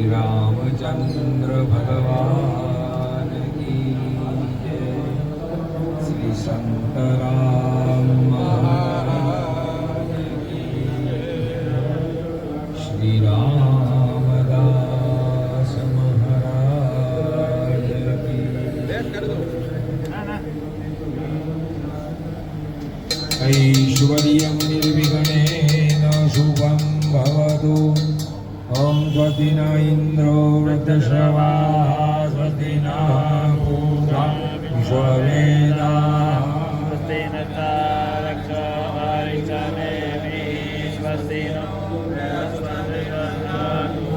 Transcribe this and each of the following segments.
रामचंद्र भगवान की जय। श्री संत राम महाराज की जय। श्री रामदास महाराज की ऐश्वर्यं निर्विघ्नेन शुभं भवतु। ओम स्वस्ति न इंद्रो वृद्धश्रवाः स्वस्ति नः पूषा विश्ववेदाः स्वस्ति नस्तारक्षो अरिष्टनेमिः स्वस्ति नो बृहस्पतिर्दधातु।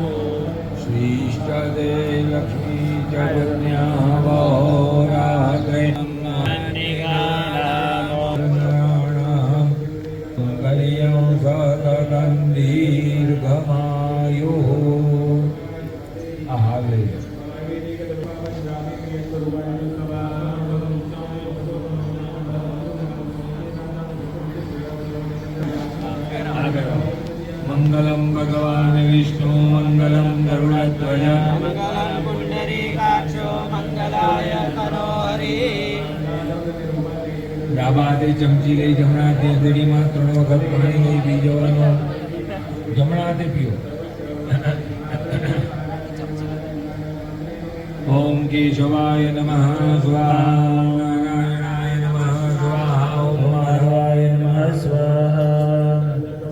श्रीष्टदे लक्ष्मी च पुण्यावहोरात्रे मङ्गल्यं सततं दीर्घमायुः। मंगलम भगवान विष्णु मंगलम गरुड़ध्वज मंगलम पुंडरीकाक्षो मंगलाय तनोहरि। ડાબા હાથે ચમચી લઈ જમણા હાથે હથેળીમાં 3 વખત પાણી લઈ પી જવાનું. જમણા હાથે પીઓ. ઓમ કેશવાય નમઃ સ્વાહા. નારાયણાય નમઃ સ્વાહા. ઓમ માધવાય નમઃ સ્વાહા.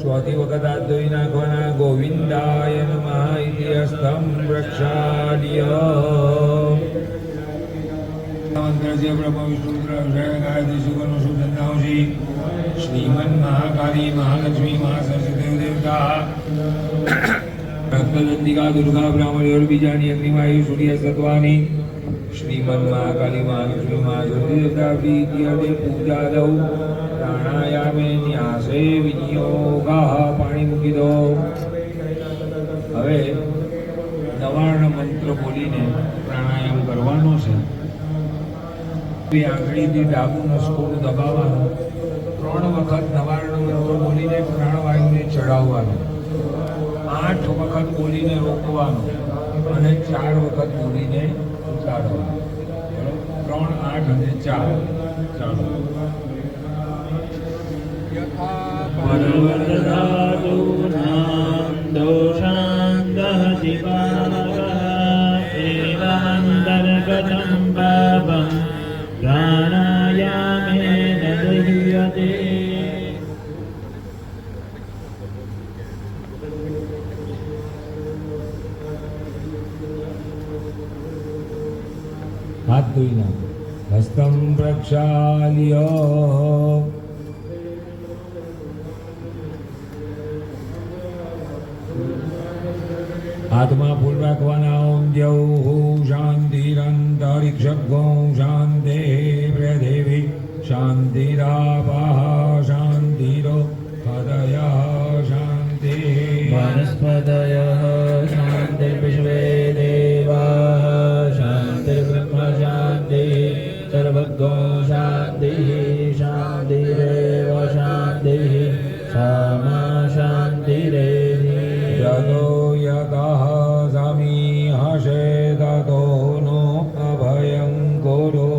ચોથી વખત હાથ ધોઈ નાખવાના. ગોવિંદાય નમઃ ઇતિ હસ્તમ પ્રક્ષાલ્ય. મંત્ર છે બ્રહ્મ વિષ્ણુ ગાયત્રી સુગનો સુગંધાંશી શ્રીમન મહાકાળી મહાલક્ષ્મી મહાસરસ્વતી દેવતા રક્તદંતિકા દુર્ગા બ્રાહ્મણી બીજાની અગ્નિવાયુ સૂર્ય સત્વાની શ્રીમન મહાકાળી મહાલક્ષ્મી મહાસરસ્વતી દેવતા પ્રીત્યર્થે પૂજા દઉં. પ્રાણાયામે ન્યાસે વિનિયોગા. પાણી મૂકી દો. હવે નવાર્ણ મંત્ર બોલીને પ્રાણાયામ કરવાનો છે. આંગળીથી ડાબું નસકોડું દબાવવાનું. 3 વખત નવાર્ણ મંત્ર બોલીને પ્રાણવાયુને ચડાવવાનું. 8 વખત બોલીને રોકવાનું અને 4 વખત બોલીને ઉતારવાનું. 3, 8 અને 4. ચાલો. परवरदातूनां दोषान्दहति पावकः एवमन्तर्गतं पापं प्राणायामेन दह्यते। હાથ ધોઈ નાખો. હસ્તમ પ્રક્ષાલ્ય. હાથમાં ફૂલ રાખવાના. ઓમ દ્યૌ શાંતિરંતરિક્ષગો શાંતિ પૃથિવી શાંતિરાપઃ શાંતિરો હૃદયઃ શાંતિ वनस्पतयः शान्तिर्विश्वे देवाः शान्तिर्ब्रह्म शान्तिः सर्वगो शान्तिः शान्तिरेव शान्तिः सामा शान्तिरेधि। यतो यतः समीहसे ततो नो अभयं कुरु.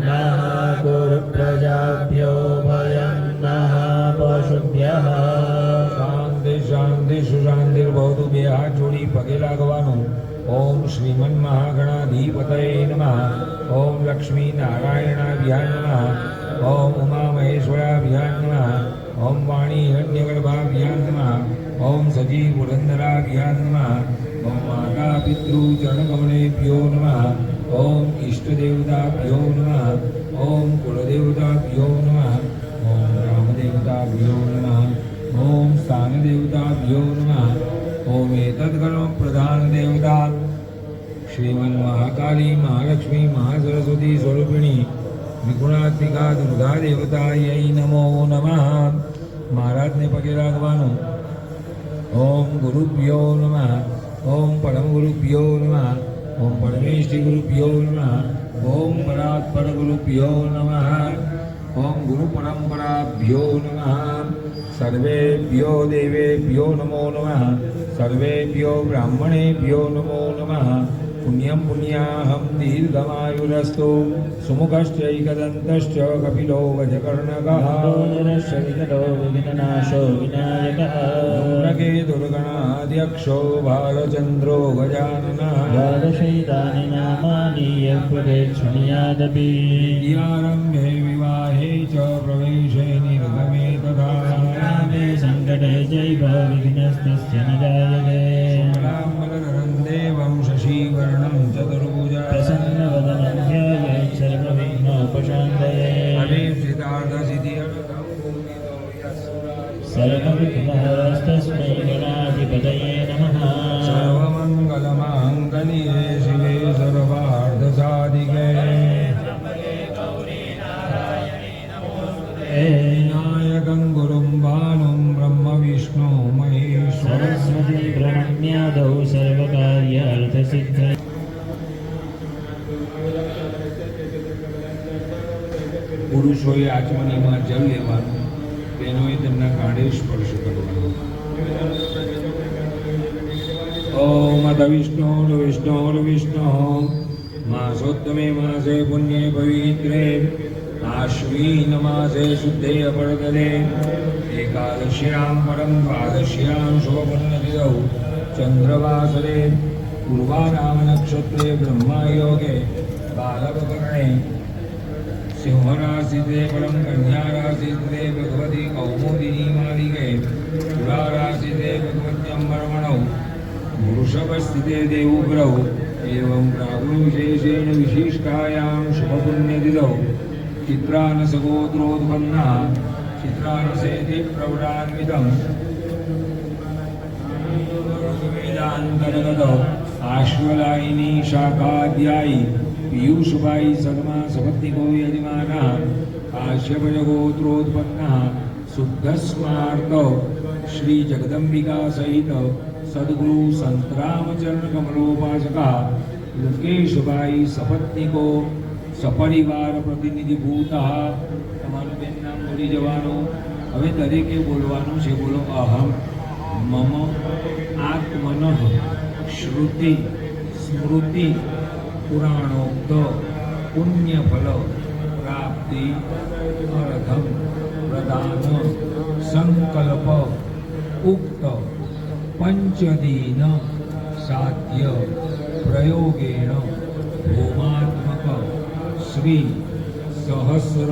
नः कुरु प्रजाभ्यो भयं नः पशुभ्यः। શાંતિ શાંતિ સુશાંતિર્ભવતુ. 2 હાથ જોડી પગે લાગવાનું. ઓમ શ્રીમન મહાગણાધિપતયે નમઃ. ઓમ લક્ષ્મી નારાયણાભ્યાં નમઃ. ઓમ ઉમા મહેશ્વરાભ્યાં નમઃ. ઓમ વાણી હિરણ્યગર્ભાભ્યાં નમઃ. ઓમ સજી પુરંદરાભ્યાં નમઃ. ઓમ માતા પિતૃ ચરણકમળેભ્યો નમઃ. ઓમ ઇષ્ટદેવતાભ્યો નમઃ. ઓમ કુળદેવતાભ્યો નમઃ. ઓમ રામદેવતાભ્યો નમઃ. ઓમ સ્થાનદેવતાભ્યો નમઃ. ઓમ એતદ્ગણો પ્રધાન દેવતા શ્રીમન મહાકાળી મહાલક્ષ્મી મહાસરસ્વતી સ્વરૂપિણી નિગુણાત્મિકા દુર્ગા દેવતાयै નમો નમઃ. મહારાજને પગે લાગવાનું. ઓમ ગુરુભ્યો નમઃ. ઓમ પરમ ગુરુભ્યો નમઃ. ઓમ પરમેશ્વરી ગુરુભ્યો નમઃ. ઓમ પરાત્પર ગુરુભ્યો નમઃ. ઓમ ગુરુ પરંપરાભ્યો નમઃ. સર્વેભ્યો દેવેભ્યો નમો નમઃ. સર્વેભ્યો બ્રાહ્મણેભ્યો નમો નમઃ. પુણ્યમ પુણ્યાહમ દીર્ઘમાયુરસ્તુ. સુમુખશ્ચૈકદંતશ્ચ કપિલો ગજકર્ણકઃ. વિકટો વિઘ્નનાશો વિનાયકઃ. ધૂમ્રકે દુર્ગણાધ્યક્ષો બાલચંદ્રો ગજાનનઃ. દ્વાદશૈતાनि નામાनि યત્પદેક્ષણિયાદપી. વિદ્યારંભે વિવાહે ચ પ્રવેશે નિર્ગમે તથા. કામે સંકટે ચૈવ વિઘ્નસ્તસ્ય ન જાયતે. શુક્લામ્બરધરં દેવં શશીવર્ણં ચતુર્ભુજા. પ્રસન્નવદनं ध्यायेत् सर्वविघ्नोपशान्तये. અભીપ્સિતાર્ધસિદ્ધિર્થં सर्वविघ्नहरस्तस्मै गणाधिपतये नमः. સર્વમંગલમાંગલ્યે શિવે સર્વાર્થસાધિકે. વિનાયકં ગુરું ભાનું બ્રહ્મ વિષ્ણુ મહેશ્વર. सरस्वती प्रणम्यादौ सर्वकार्यार्थसिद्धये. પુરુષોએ આચમનીમાં જલ લેવાનું, બહેનોએ તેમના કાંડે સ્પર્શ કરવાનો. ઓમ અથ વિષ્ણુ માસોત્તમે માસે પુણ્યે પવિત્રે આશ્વિન માસે શુદ્ધે અપરદલે એકાદશ્યામ પરમ દ્વાદશ્યામ શુભપુણ્યતિથૌ ચંદ્રવાસરે પૂર્વારામ નક્ષત્રે બ્રહ્માયોગે બાલકકરણે સિંહરાશિતે પરમ કન્યારાશિતે ભગવતી કૌમુદિની માલિકે તુલારાશિતે ભગવત્યં બ્રહ્મણૌ વૃષભસ્થિતે દેવુગ્રહौ એવં પ્રાગુવિશેષેણ વિશિષ્ટાયાં શુભપુણ્યતિથौ ચિત્રાનસગોત્રોત્પન્ના ચિત્રાનસેતિ પ્રવરાન્વિતં વેદાંતર્ગતો આશ્વલાયિની શાખાધ્યાયી પીયુષભાઈ સદમા સપત્નિકો યજમાનઃ કાશ્યપજગોત્રોત્પન્નઃ શુદ્ધસ્માર્ત શ્રી જગદંબિકા સહિત સદગુરુ સંતરામચરણ કમલોપાસકા લુકેશભાઈ સપત્નિકો સપરિવાર પ્રતિનિધિભૂત. તમારું બેન નામ ભૂલી જવાનું. હવે દરેકે બોલવાનું છે. બોલો અહમ મમ આત્મનઃ શ્રુતિ સ્મૃતિ પુરાણોક્ત પુણ્યફલ પ્રાપ્તિ અર્થમ પ્રદાન સંકલ્પ ઉક્ત પંચદીન સાધ્ય પ્રયોગેણ ભૂમાત્મક શ્રી સહસ્ર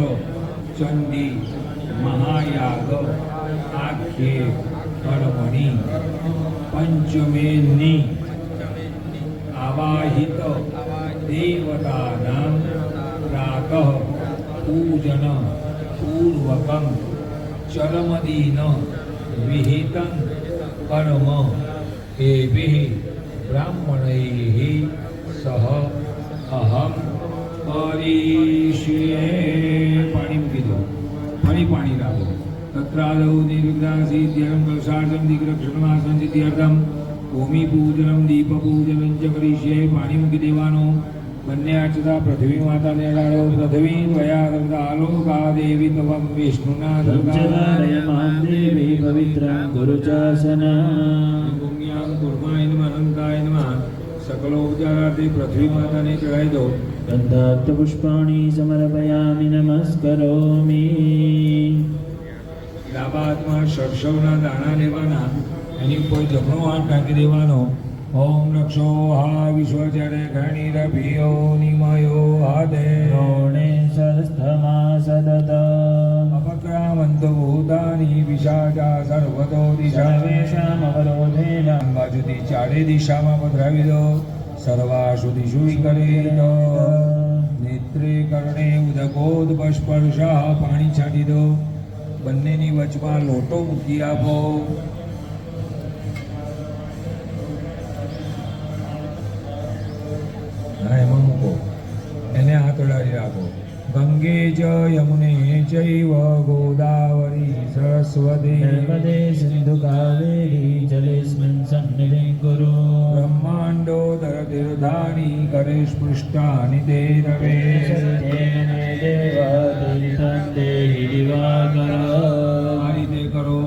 ચંડી મહાયાગ આખ્યે કર્મણિ પંચમેની આવાહિત દેવતાનાં પ્રાતઃ પૂજન પૂર્વકં ચરમદીન વિહિतं કર્મ એભિः બ્રાહ્મણૈः સહ અહમ કરીષ્યે. પાણી મૂકી દો. ફરી પાણી રાખો. તત્રાદૌ નિર્વિઘ્નાસિદ્ધ્યર્થં કલશાર્થં દીર્ઘક્ષણમાસન સિદ્ધ્યર્થં ભૂમિપૂજનમ દીપપૂજનમ ચ કરીષ્યે. પાણી મૂકી દેવાનું. બંને આચતા પૃથ્વી માતાને અડાડો. પૃથ્વી ત્વયા આલોકા દેવી તવં વિષ્ણુના ઉચ્ચતારય માં દેવી પવિત્રં ગુરુચાસન. ભૂમ્યાં કુર્માય નમઃ અનંતાય નમઃ. સકલોપચારાર્થે પૃથ્વી માતાને ચડાવી દો. ગંધાબ્જપુષ્પાણિ સમર્પયામિ નમસ્કરોમિ. ડાબા હાથમાં સરસવના દાણા લેવાના. એની ઉપર જમણો હાથ ઢાંકી દેવાનો. ઓમ રક્ષો હા વિશ્વચરે ઘણીરભિયો નિમયો હાદે. દ્રોણે સરસ્થમા સદત. અપક્રામંત ભૂતાની વિશાચા સર્વતો દિશા. સર્વેષામ અવરોધેન. બાજુથી ચારે દિશામાં પધરાવી દો. સર્વાસુ દિશુ વિકરેત. નેત્રે કર્ણે ઉદકોદસ્પર્શઃ. પાણી છાંટી દો. બંનેની વચમાં લોટો મૂકી આપો. હા, એમાં મૂકો. એને હાથ અડાડી રાખો. ગંગા ગંગે ચ યમુને ચૈવ ગોદાવરી સરસ્વતી નર્મદે સિંધુ કાવેરી જલેસ્મિન સન્નિધિં કુરુ બ્રહ્માંડોદર તીર્થાની કરે સ્પૃષ્ટાની તે રવે સત્યેન મે દેવા તીર્થં દેહિ દિવાકર આ રીતે કરો.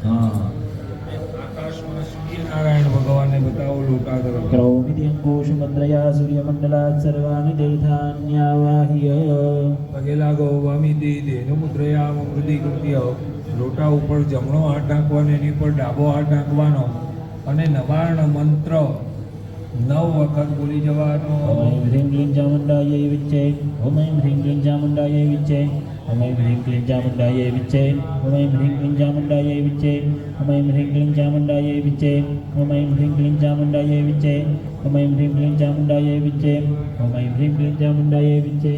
હા, આકાશમાં સૂર્યનારાયણ ભગવાનને બતાવો લોટા તરફ. કરોમિતિ અંકુશમદ્રયા સૂર્યમંડલાत् સર્વાણિ તીર્થાન્યાવાહ્ય પગે લાગો. વામિતિ દેનુ મુદ્રયામ અમૃતિ કૃત્ય. લોટા ઉપર જમણો હાથ નાખવાનો, એની ઉપર ડાબો હાથ નાખવાનો અને નવાર્ણ મંત્ર 9 વખત બોલી જવાનો. ઓમ ઐં હ્રીં ક્લીં ચામુંડાयै વિચ્ચે ઓમ ઐં હ્રીં ક્લીં ચામુંડાयै વિચ્ચે ઓમ ઐં હ્રીં ક્લીં ચામુંડાयै વિચ્ચે ઓમ ઐં હ્રીં ક્લીં ચામુંડાयै વિચ્ચે ઓમ ઐં હ્રીં ક્લીં ચામુંડાयै વિચ્ચે ઓમ ઐં હ્રીં ક્લીં ચામુંડાयै વિચ્ચે ઓમ ઐં હ્રીં ક્લીં ચામુંડાयै વિચ્ચે ઓમ ઐં હ્રીં ક્લીં ચામુંડાयै વિચ્ચે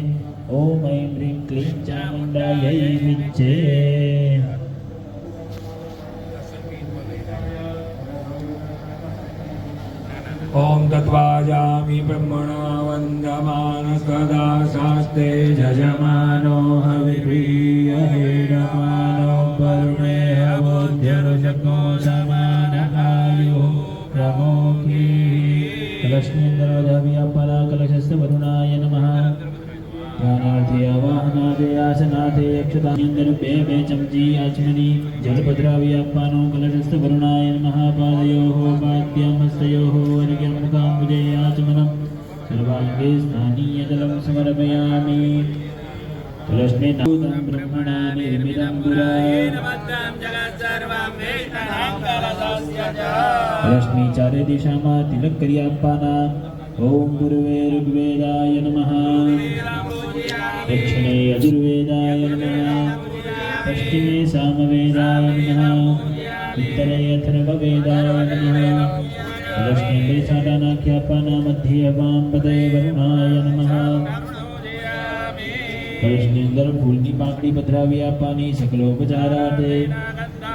ઓમ ઐં હ્રીં ક્લીં ચામુંડાयै વિચ્ચે. ઓમ તત્વાજામિ બ્રહ્મણા વંદમાન સદા શાસ્તે જજમાનો હવિપ્રિય હેડમાનો કરુણે હવોદ્યરુજગો સમાન આયુ પ્રમોખી. કલશની અંદર અજાવી આપવાના કલશસ્થ વરુણાય નમઃ. જ્ઞાનાર્થે આવાહનાદે આસનાદે અક્ષતાની અંદર બે ચમચી આચમની જળ પધરાવી આપવાનો. કલશસ્થ વરુણાય નમઃ. પાદયોઃ પાદ્યં હસ્તયોઃ અર્ઘ્યં મુખાંબુજે આચમનં સર્વાંગે સ્નાનીય જલં સમર્પયામિ. કલશને નાદં બ્રહ્મણા નિર્મિતં પુરાય. કલશની ચારે દિશામાં તિલક કરી આપવાના. ઓમ પૂર્વે ઋગ્વેદાય નમઃ. દક્ષિણે યજુર્વેદાય નમઃ. પશ્ચિમે સામવેદાય નમઃ. ઉત્તરે અથર્વવેદાય નમઃ. કલશની અંદર છાંટા નાખી આપવાના. મધ્યે વામપદે વરુણાય નમઃ. કલશની અંદર ફૂલની પાંખડી પધરાવી આપવાની. સકલોપચારાર્થે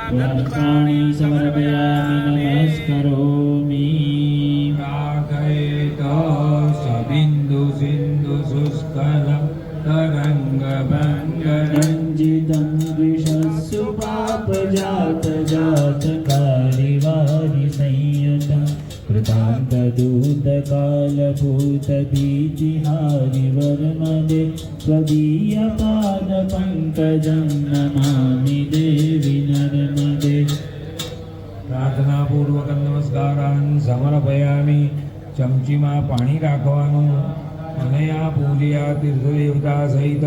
પુષ્પાણિ સમર્પયામિ. નમસ્કરોમિ. પ્રાર્થયેત સબિંદુ સિંધુ શુષ્કલ તરંગ ભંગ રંજિतं દ્વિષસ્સુ પાપજાત જાતકારિવારિ સંયુतं કૃતાંતદૂતકાલભૂતભીતિહારિ વરમદે ત્વદીયપાદપંકજં નમામિ દેવી નર્મદે. પ્રાર્થનાપૂર્વક નમસ્કારાન સમર્પયામિ. ચમચીમાં પાણી રાખવાનું અને આ પૂજ્યા તીર્થદેવતા સહિત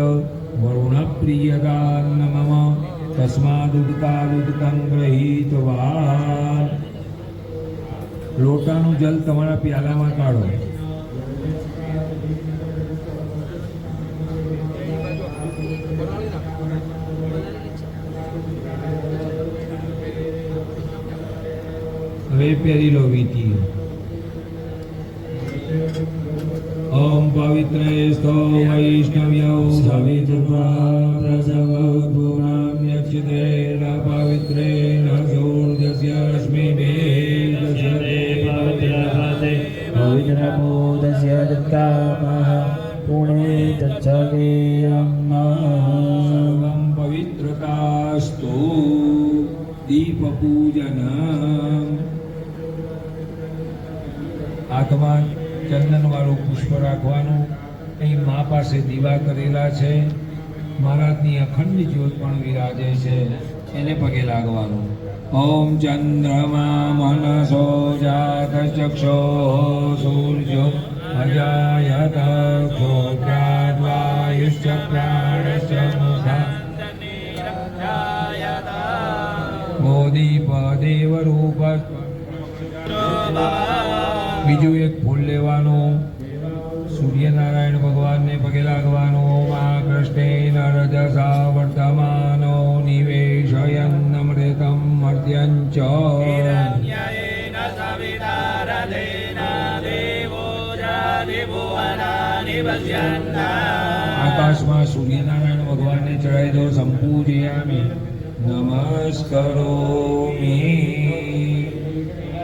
વરુણ પ્રિયતા મમ તસ્માદુદકાદુદકં ગૃહીત્વા. લોટાનું જલ તમારા પ્યાલામાં કાઢો. હવે પહેરી લો વીટી. ઓમ પવિત્રે સ્તો વૈષ્ણવ્યો સવિતુર્વા પ્રસવ પૂર્ણામ યક્ષિતેન પવિત્રેણ સૂર્યસ્ય દશરે પવિત્રહતે પવિત્રમોદસ્ય દત્તામઃ પુણે તચ્છગેયં. સર્વં પવિત્રતાસ્તુ. દીપ પૂજન. હાથમાં ચંદન વાળું પુષ્પ રાખવાનું. અહીં મા પાસે દીવા કરેલા છે. મહારાજની અખંડ જ્યોત પણ વિરાજે છે, એને પગે લાગવાનું. ઓમ ચંદ્રમા મનસો જાત ચક્ષો સૂર્યો અજાયત ક્ષોત્રાદ્વાયુશ્ચ પ્રાણશ્ચ મુખા મોદીપદેવ રૂપ. બીજું એક ફૂલ લેવાનું. સૂર્યનારાયણ ભગવાનને પગે લાગવાનું. મા કૃષ્ણેન રજસા વર્તમાનો નિવેશયન અમૃતમ મર્ત્યં ચ. આકાશમાં સૂર્યનારાયણ ભગવાનને ચડાવી દો. સંપૂજયામિ નમસ્કરોમિ.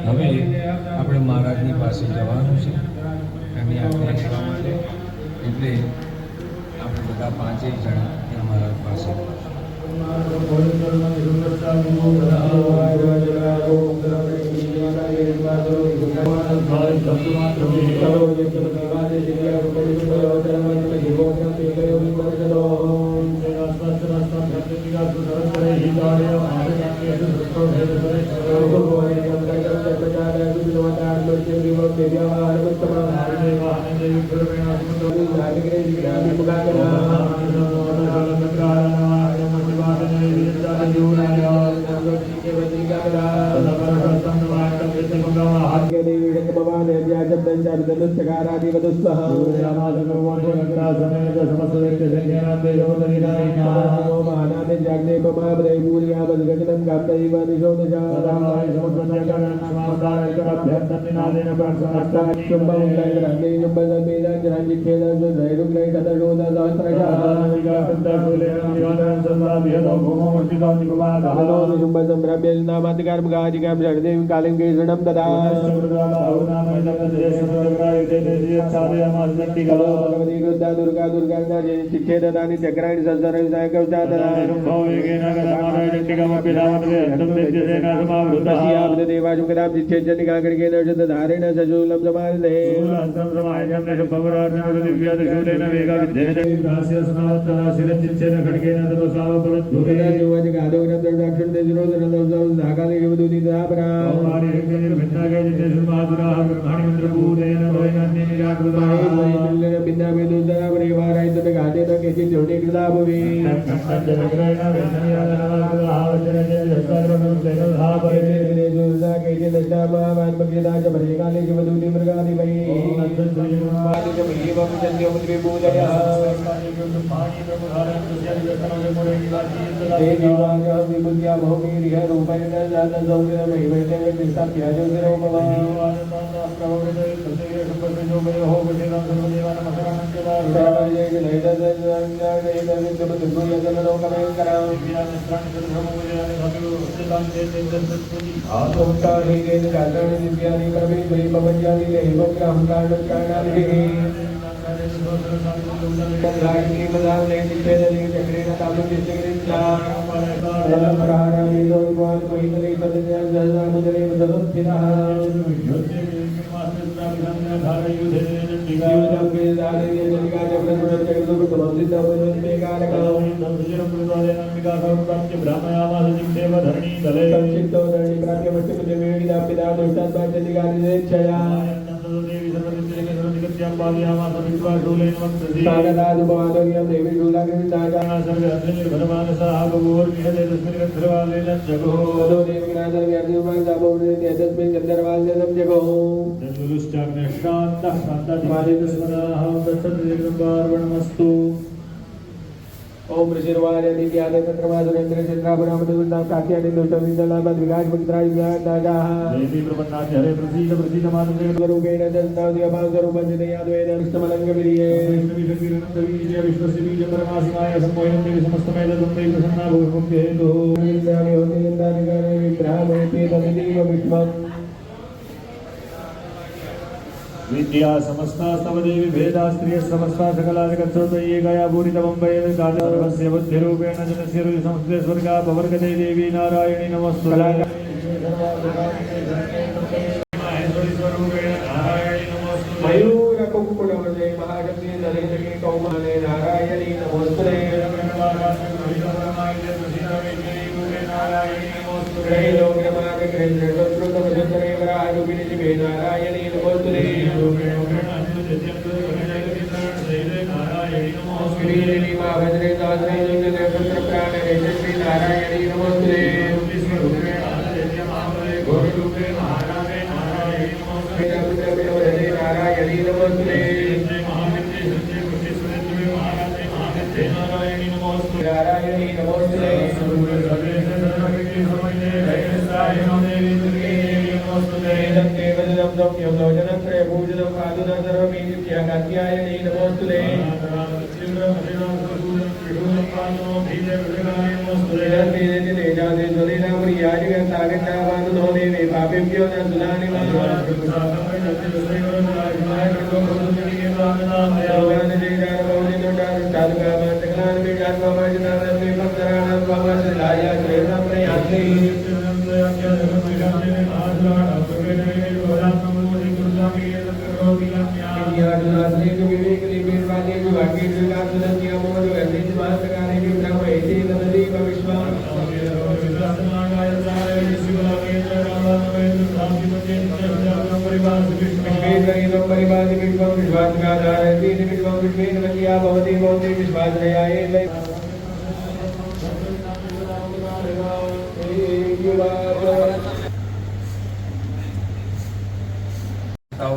હવે આપણે મહારાજની પાસે જવાનું છે એમની આજ્ઞા લેવા માટે. એટલે આપણે બધા પાંચેય જણા ત્યાં મારા પાસે ओम ऋषिर्वाय दिव्यादे तत्रमादुरेन्द्र चंद्रापुरामदुर्दाम कात्यादि दुष्टविन्दलाभद विगाज भक्तराज विगाज दागाः देवी प्रपन्नास्य हरे प्रसीद प्रसीद मातुरे स्वरूपेण दन्तादिव्याभां स्वरूपञ्जनयाद्वेन विष्णुमलङ्गविरिये विष्णुवीर्य विश्वस्य बीज परमासिमाय सम्मोहनं देवी समस्तमेतदं देवी प्रसन्ना भूर्मुक्ति हेतुः इन्द्राणि होति इन्द्राणि गणे विग्रहमेति तदिव विष्णुम् विद्या समस्ता स्तवदेवी भेदा स्त्रिय समस्ता सकला जगत्सर्वये गया भूरितमं वयेद सर्वस्य बुद्धिरूपेण जनस्य संस्कृते स्वर्गा पवर्गते देवी नारायणी नमस्तुते मयूर कुकुलवदे महागते नरेन्द्रके कौमाने नारायणी नमस्तुते नारायणी नमस्तुते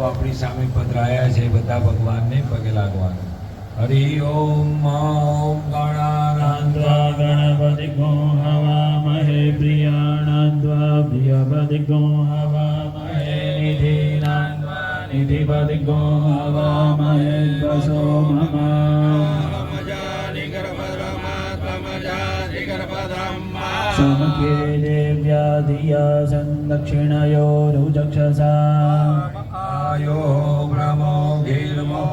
આપણી સામે પધરાયા છે બધા ભગવાનને પગે લાગવાનું. હરિ ઓમ ગણાનાદ્વા ગણપતિગો હવામહે પ્રિયાણાદ્વા પ્રિયપતિગો હવામહે નિધિનાદ્વા નિધિપતિગો હવામહે વસો મમ સમખે દેવ્યા ધિયા સંદક્ષિણયોરુચક્ષસા આયો બ્રહ્મો ગીર્મો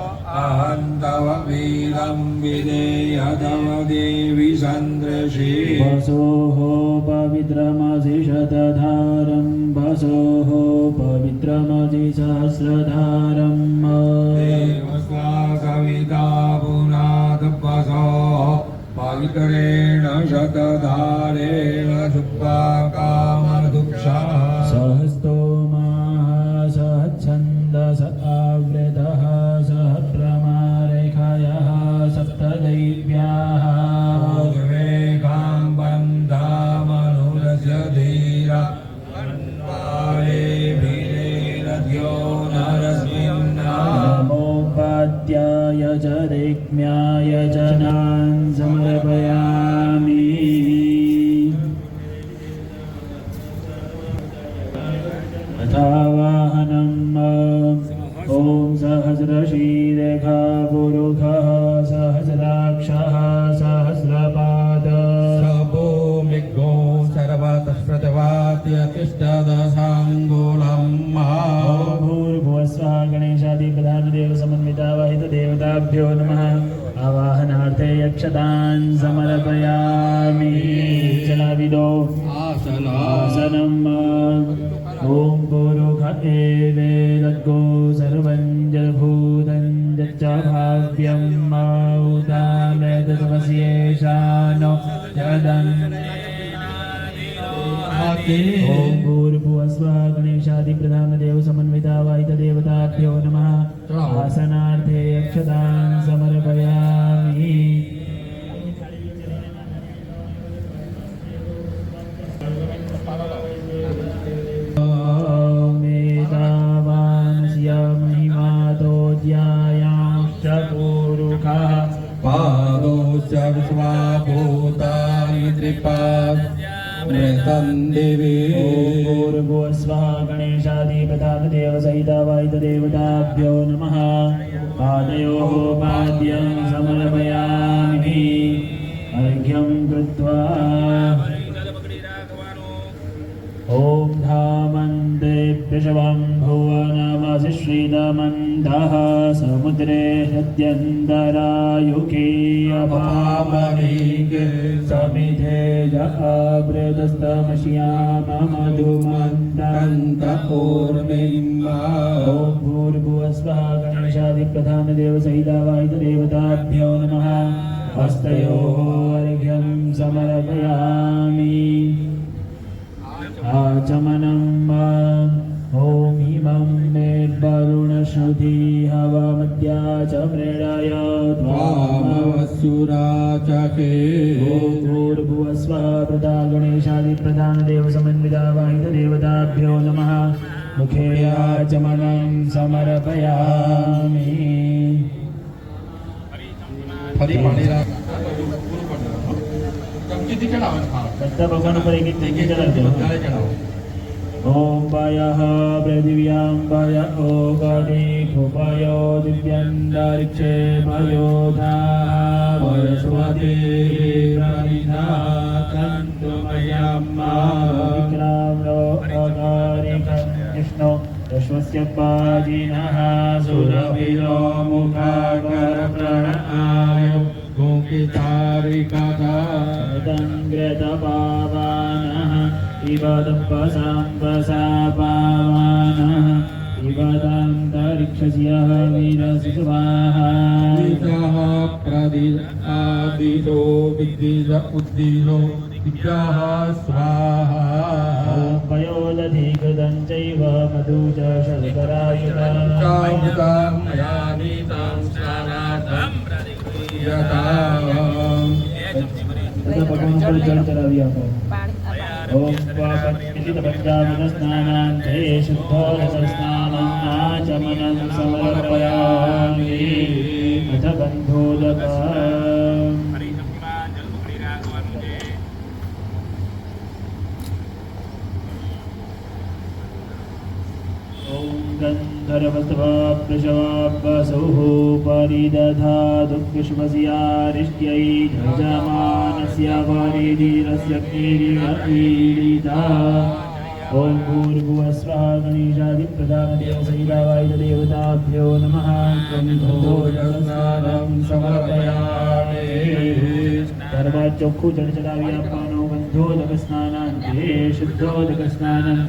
અહંતવ વીરમ વિદેયદવ દેવી સંદ્રશી વસોઃ પવિત્રમસી શતધારમ વસોઃ પવિત્રમસી સહસ્રધારમ દેવસ્વા કવિતા પુનાદ વસો પવિત્રેણ શતધારેણ સુપ્પા કામદુક્ષા સહસ્તોમા સહચ્છન્દસ આવૃતઃ સહ પ્રમારેખયઃ સપ્તદૈવ્યાઃ વેગાં બંધામનુરસ્ય ધીરા વન્વારે ભીરેરધ્યો નરસ્મિન્ના નમોપાદ્યાય ચ રેક્મ્યાય ચ નાન સમર્પયામિ અથાવાહનમ ઓમ સહસ્રશીરેખા પુરુષઃ સહસ્રાક્ષः સહસ્રપાદ સભૂમિગો સર્વતઃપ્રતવાત્યતિષ્ઠદશાંગુલમ ભૂર્ભુવસ્વઃ ગણેશાદિપ્રધાનદેવ સમન્વિતાવાહિત દેવતાભ્યો નમઃ આવાહનાર્થે યક્ષદાન સમર્પયામિ ચલાવી દો આસનમ ઓમ પુરુષ એવેદગ્ગો સર્વં જલભૂतं જચ્ચ ભાવ્યં ઉદામેતસ્યેશાનો જદન ઓમ ભૂર્ભુવસ્વઃ ગણેશાદિપ્રધાનદેવ સમન્વિતાવાહિત દેવતાભ્યો નમઃ આસનાર્થે યક્ષદાન સમર્પયામિ મેધાવાનસ્ય મહિમાતોऽધ્યાયાંશ્ચ પુરુષः પાદોશ્ચ વિશ્વાભૂતાનિ ત્રિપાદ મૃતં દિવી ભૂર્ભુવસ્વઃ ગણેશાદિપ્રધાનદેવ સહિતાવાહિત દેવતાભ્યો નમઃ પાદયોઃ પાદ્યં સમર્પયામિ अर्घ्यं कृत्वा ॐ धामन्तेभ्यशवं भुवनमसि श्रीदमन्तः समुद्रे हृद्यन्तरायुके अपामरीके समिधे जहाभृतस्तमश्याममधुमन्तन्तपूर्णिमा ॐ भूर्भुवस्वः गणेशादिप्रधानदेवसहितावाहितदेवताभ्यो नमः हस्तयोः अर्घ्यं समर्पयामि आचमनम् ॐ इमं मे वरुणश्रुति हवमद्या च मृडाय त्वामवसुराचके ॐ भूर्भुवस्वः प्रदा गणेशादिप्रधानदेवसमन्वितावाहितदेवताभ्यो नमः मुखे आचमनं समर्पयामि ફરી પાણી રાખ બધા ભગવાન ઉપર એક એક ચમચી ચડાવજો. બધાને ચડાવો. ઓમ પાયઃ પૃથિવ્યાં પાય ઓગાદિ કૃપાયો દિવ્યંતરિક્ષે પયોધા વરસ્વતે પ્રનિધાતંતુ મયમ્મા વિક્રામ્યો અગારિકં વિષ્ણુ રશ્વસ્ય પાજીનઃ સુરભિરો મુખાકર પ્રણઆય शतङ्ग्रतपावानः पिबदम्बसाम्बसापावानः पिबदान्तरिक्षस्यः वीरशिशुवाः प्रदिशो विद्विष उद्दिशो विद्याः स्वाहा ॐ पयोदधिकृतं चैव मधु च शर्करायुधम् चामृतां मया नीतां स्नानार्थं प्रतिगृह्यताम् तथा भगवान पर जल चढ़ावी आपको ओम पापनित पंचामृत स्नानान्ते शुद्धोदकस्नानं आचमनं समर्पयामि अथ बन्धोदकम् ॐ गन्धर्वस्त्वप्रशवापसुः परिदधातु पुष्पस्यारिष्ट्यै यजमानस्य परिधीरस्य कीरीडा ॐ भूर्भुवस्वः गणेशादिप्रधानदेवसहितावायुदेवताभ्यो नमः गन्धोदकस्नानं समर्पयामि ત્યારબાદ ચોખ્ખું જળ ચડાવી આપવાનો બંધોદક સ્નાનાંતે શુદ્ધોદક સ્નાનં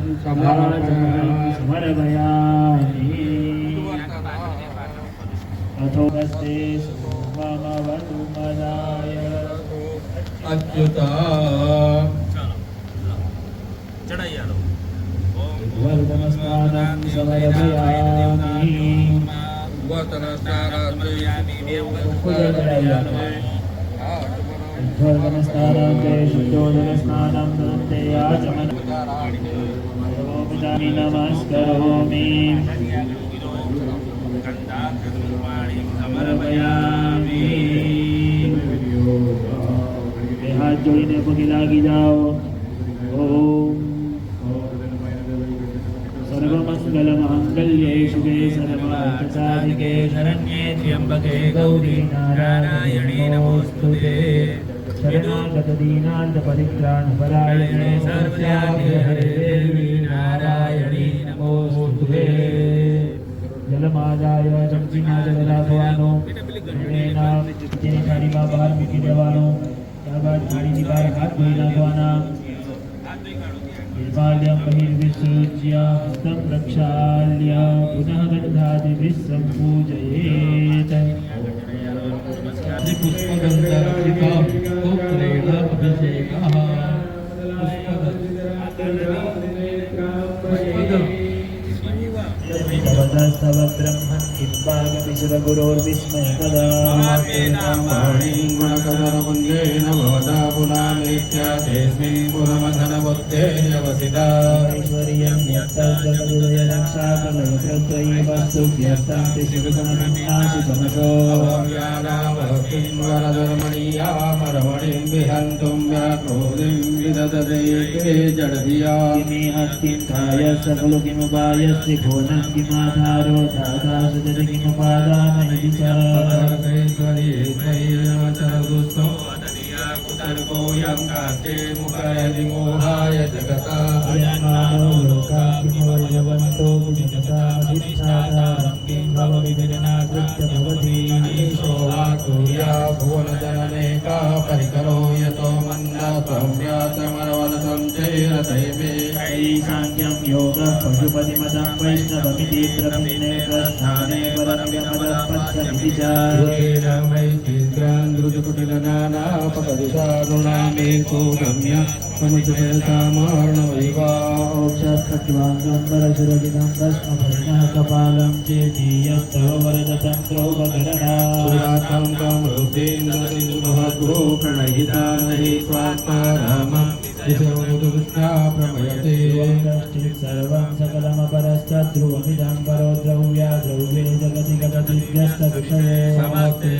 સમર્પયામિ અથોસ્તે સોમમવતુ મદાય अच्युता વર્ધન સ્નાનં સમર્પયામિ ચોખ્ખું જળ ચડાવી આપવાનું ध्वर्गनस्नानान्ते शुद्धोदकस्नानं कृते आचमनं सर्वोपचामि नमस्करोमि समर्पयामि બે હાથ જોડીને પગે લાગી જાઓ ઓમ सर्वमङ्गलमाङ्गल्ये शिवे सर्वार्थसाधिके शरण्ये त्र्यम्बके गौरी नारायणी नमोऽस्तुते शरणागतदीनान्तपरित्राणपरायणे सर्वव्यापि हरे देवी नारायणी नमोऽस्तुते જલમાદાય ચમચીમાં જલ રાખવાનો એના જેની થાળીમાં બહાર મૂકી દેવાનો ત્યારબાદ થાળીની બહાર હાથ ધોઈ નાખવાના निर्माल्यं बहिर्विसृज्य हस्तं प्रक्षाल्य पुनः गन्धादिभिः सम्पूजयेत् पुष्पगन्धर्पिका स्तोत्रेण अभिषेकः भवतस्तव ब्रह्मन् किम्भागमिशुरगुरोर्विस्मयकदा गुणकदरपुञ्जेन भवता पुनामेत्यास्मिन् पुरमथनवक्तेर्यवसिता ऐश्वर्यं यत्तद्गतुदयरक्षाकलयत्रयैवस्तुभ्यस्तं त्रिशिवगुणविन्यासितमसो वरमणीयामरमणिं विहन्तुं व्याक्रोधिं विदधते के जडधिया किमेहत्किन्थाय सकलो किमुपायस्ति घोनं किमाधारो दाता सजति किमुपादानमिति च कुतर्कोऽयं कास्ते मुखयदि मोहाय जगता अयमानो लोका किमवयवन्तो विजगतामधिष्ठातारं किं भवविघ्नाकृत्य भवति ईशो वा कुर्या भुवनजननेका परिकरो यतो मन्दा त्वं व्यासमरवलसं चैरतैमे साङ्ख्यं योगः पशुपतिमतं वैष्णवमिति प्रपन्ने प्रस्थाने परम्यपदपद्यमिति च ृजकुटिलनानापकदिशारुणामेको गम्य समुचिततामार्णवैवाक्षखड्वाङ्गं परशुरजिनं भस्मभरिणः कपालं चेतीयस्तव वरदतं महद्गो प्रणयिता नहि स्वात्मारामं दिशोदुष्टा प्रमयते सर्वं सकलमपरस्तद्ध्रुवमिदं परो द्रव्या द्रव्ये जगति गतदिव्यस्तविषये समस्ते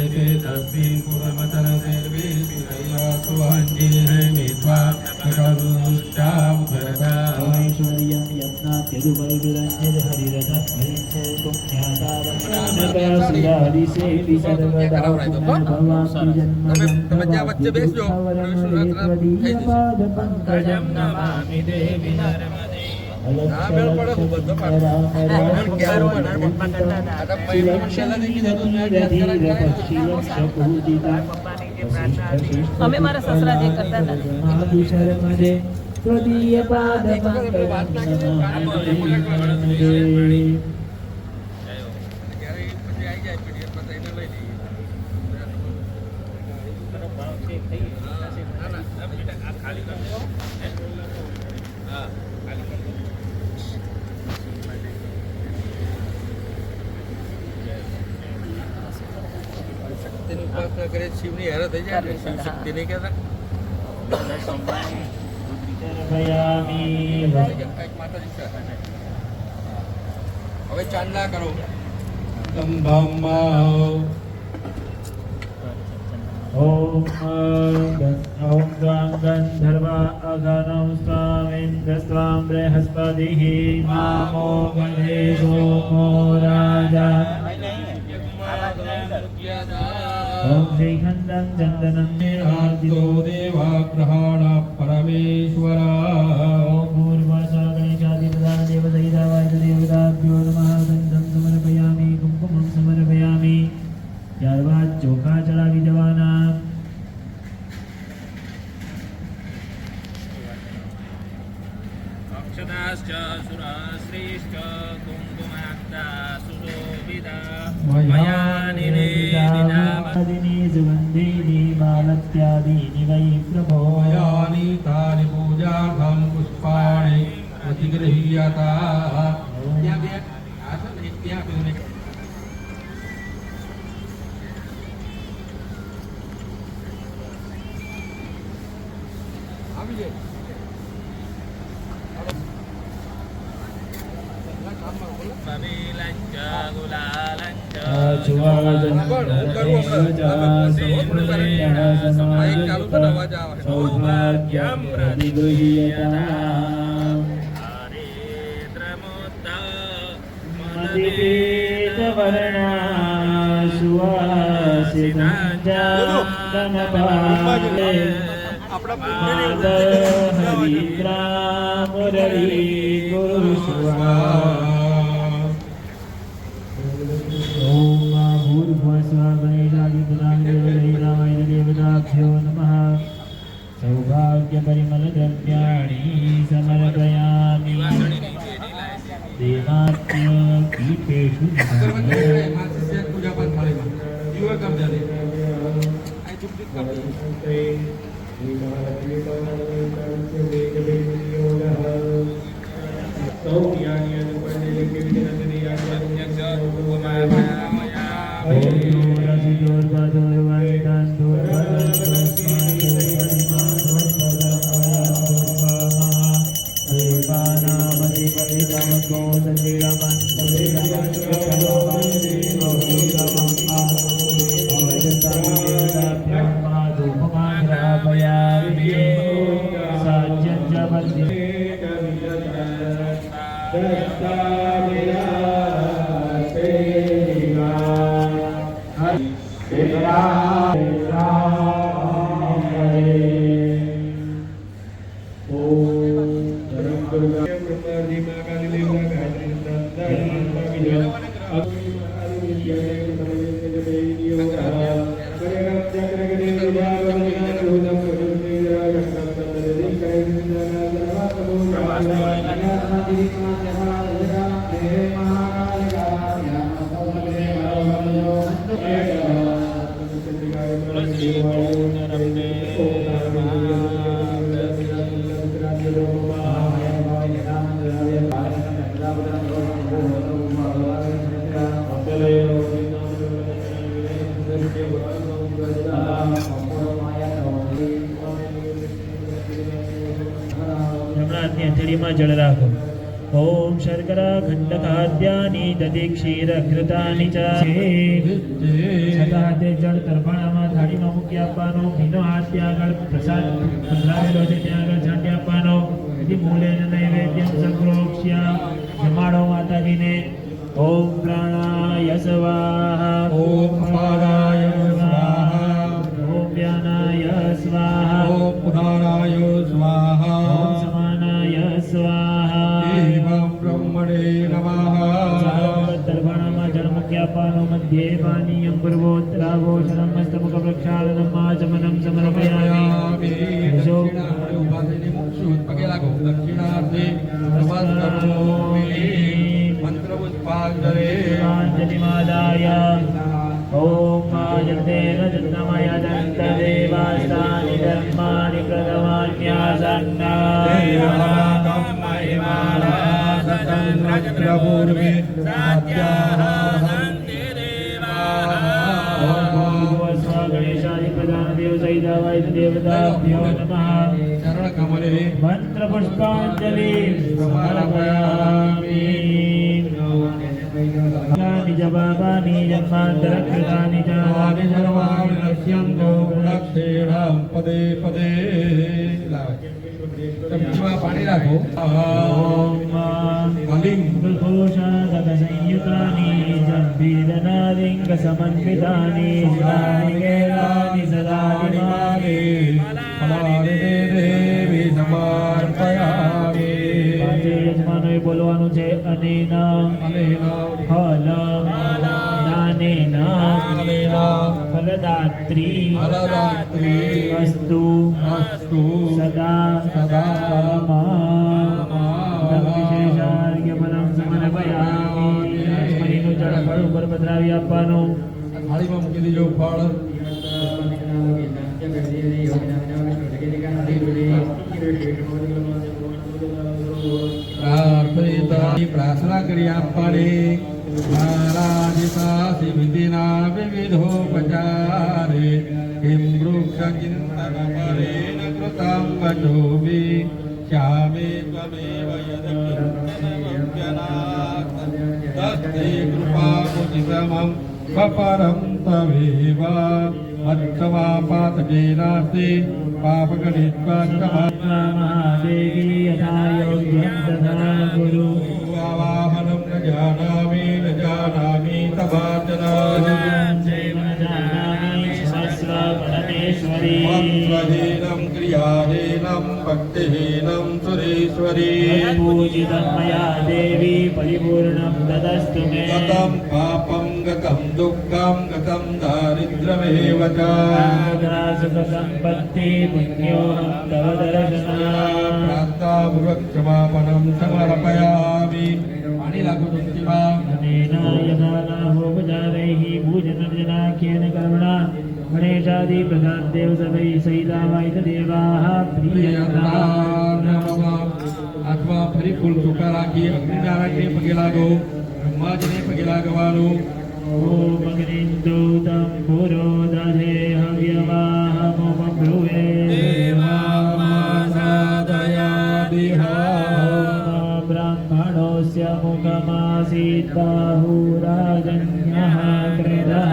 तस्मिन् पुरमतनसेर्वे ऐश्वर्यं यत्नात्यदुपरिविरञ्जय हरिरथं ज्ञातावन्नकासुरादिसेवि सर्वदा पुनर्भवामि जन्मजन्मवन्तुजन्मजन्मदीयपादपङ्कजं नमामि देवि नर्मदे अलक्षलक्षणरामरामधीरपक्षिलक्षपूजिता અંગે પ્રાર્થના હતી. અમે મારા સસરા જે કરતા હતા મહાદુશરમદે ત્વદીય પાદ શક્તિની ઉપાસના કરે શિવની હેરા થઈ જાય ને શિવ શક્તિ નહીં કહેતા હવે ચાંદલા કરો ઓમ ત્વાં ગંધર્વા અઘનૌ સ્વામિન્દ્ર સ્વામ બૃહસ્પતિઃ મામો ગણે સોમો રાજા ઓમ શ્રી ખંડં ચંદનં આદિતો દેવાગ્રહાણ પરમેશ્વરા ઓમ ભૂર્ભુવઃ ગણેશાધિપદાન દેવસહિતાવાય દેવતાભ્યો નમઃ ગંધં સમર્પયામિ કુંકુમં સમર્પયામિ ત્યારબાદ ચોખા ચડાવી દેવાના અક્ષતાશ્ચ સુરશ્રેષ્ઠ કુંકુમાક્તા સુશોભિતા મયા નિવેદિતા મયાનિની સુગંધિની માલત્યાદીની વૈ પ્રભો મયાની તાની પૂજાર્થં પુષ્પાણિ પ્રતિગૃહ્યતા ત્યાં બે આ છે ને એક ત્યાં પેલું ને આવી જાય કપિલંચ ગુલાલંચ સૌભાગ્યમ પ્રતિગૃહ્યતા હરિદ્રમુત્ત મદિપીતવર્ણા સુવાસિતાં ચંદનપાલે હરિદ્રા મુરળી ગુરુસ્વા ઓમ ભૂર્ભુવઃ ગણેશાધિપદાય દેવતાભ્યો નમઃ સૌભાગ્ય પરિમલ દ્રવ્યાણી સમર્પયામિ દેવાત્ય પીઠેષુ પૂજા પાઠ થાળીમાં યુવા કામ ચાલે આ ચૂપચાપ કામ હથેળીમાં જળ રાખો. ઓમ શર્કરા ખંડ ખાદ્યાની દધી ક્ષીર ઘૃતાની છતાં હાથે જળ તરફાણામાં થાળીમાં મૂકી આપવાનો. ભીનો હાથ ત્યાં આગળ પ્રસાદ પધરાવેલો છે ત્યાં આગળ છાંટી આપવાનો. મૂલે નૈવેદ્યમ સક્રોક્ષ્યા જમાડો માતાજીને. ઓમ પ્રાણાય સ્વાહા ઓમ અપારાય સ્વાહા ઓમ વ્યાનાય સ્વાહા ઓમ ઉદારાય સ્વાહા ઓમ સમાનાય સ્વાહા એવં બ્રહ્મણે નમઃ તરફાણામાં जलमुख्यापानो मध्ये पानीयं पूर्वोत्तराभूषणं मस्तमुखप्रक्षालनम् आचमनं समर्पयामि પગે લાગો દક્ષિણાર્થે મંત્ર પુષ્પાંજલિ अंजलिमादाय ॐ आजन्तेन चन्द्रमय दन्तदेवास्तानि धर्माणि प्रथमान्यासन्नाय पूर्वे गणेशादिप्रधानदेव सहितावायुदेवताभ्यो नमः ચરણ કમલે मन्त्रपुष्पाञ्जलि समर्पयामि जपानि जन्मान्तरकृतानि च આદિ સર્વાણિ નશ્યન્તો લક્ષેણાં પદે પદે ચમચીમાં પાણી રાખો કલિંગ संयुतानि जम्बीरनादिङ्गसमन्वितानि शिलानिकेलानि सदानि ફલાનિ દેવી સમર્પયામિ આજે યજમાનોએ બોલવાનું છે અનેના અનેના ફલમ દાનેના ફલદાત્રી ફલદાત્રી અસ્તુ અસ્તુ સદા સદા વિશેષાર્ઘ્યફલમ સમર્પયામિ લક્ષ્મણીનું જળ ફળ ઉપર પધરાવી આપવાનું થાળીમાં મૂકી દેજો ફળ પ્રાર્થના કરી આપવાની નારાજિતા વિધિના વિવિધોપચારે હિમ વૃક્ષ ચિંતન પરેણ કૃતમ વચોભી શ્યામે ત્વમેવ યદિકિંચનમપ્યનાથ તસ્તે કૃપાપુજિતમં પપરં તવેવ મત્તવા પાતકેનાસ્તે પાપગણિત્વા महादेवी यथा योग्यं तथा कुरु आवाहनं न जानामि तवाचनं चैव न जानामि सहस्र परमेश्वरी मत्त्वहीनं क्रियाहीनं भक्तिहीनं सुरेश्वरी पूजितं मया देवी परिपूर्णं तदस्तु मे गतं पापं गतं दुःखं गतं दारिद्र्यमेव च सुखसम्पत्ति पुण्योऽहं तव दर्शनात् प्रार्थनापूर्वक क्षमापणं समर्पयामि पाणी लागू तुमचीમાં अनेन यदानाहोपचारैः पूजनर्जनाख्येन कर्मणा गणेशादि प्रधानदेव सवै सहितावायुदेवाः प्रियन्ता અથવા ફરી ફૂલ ચોખ્ખા રાખી અગ્નિનારાયણને પગે લાગો બ્રહ્માજીને પગે લાગવાનું ॐ अग्निन्दूतं पुरो दधे हव्यवाहमुपब्रुवे ब्राह्मणोऽस्य मुखमासीत् बाहुराजन्यः कृतः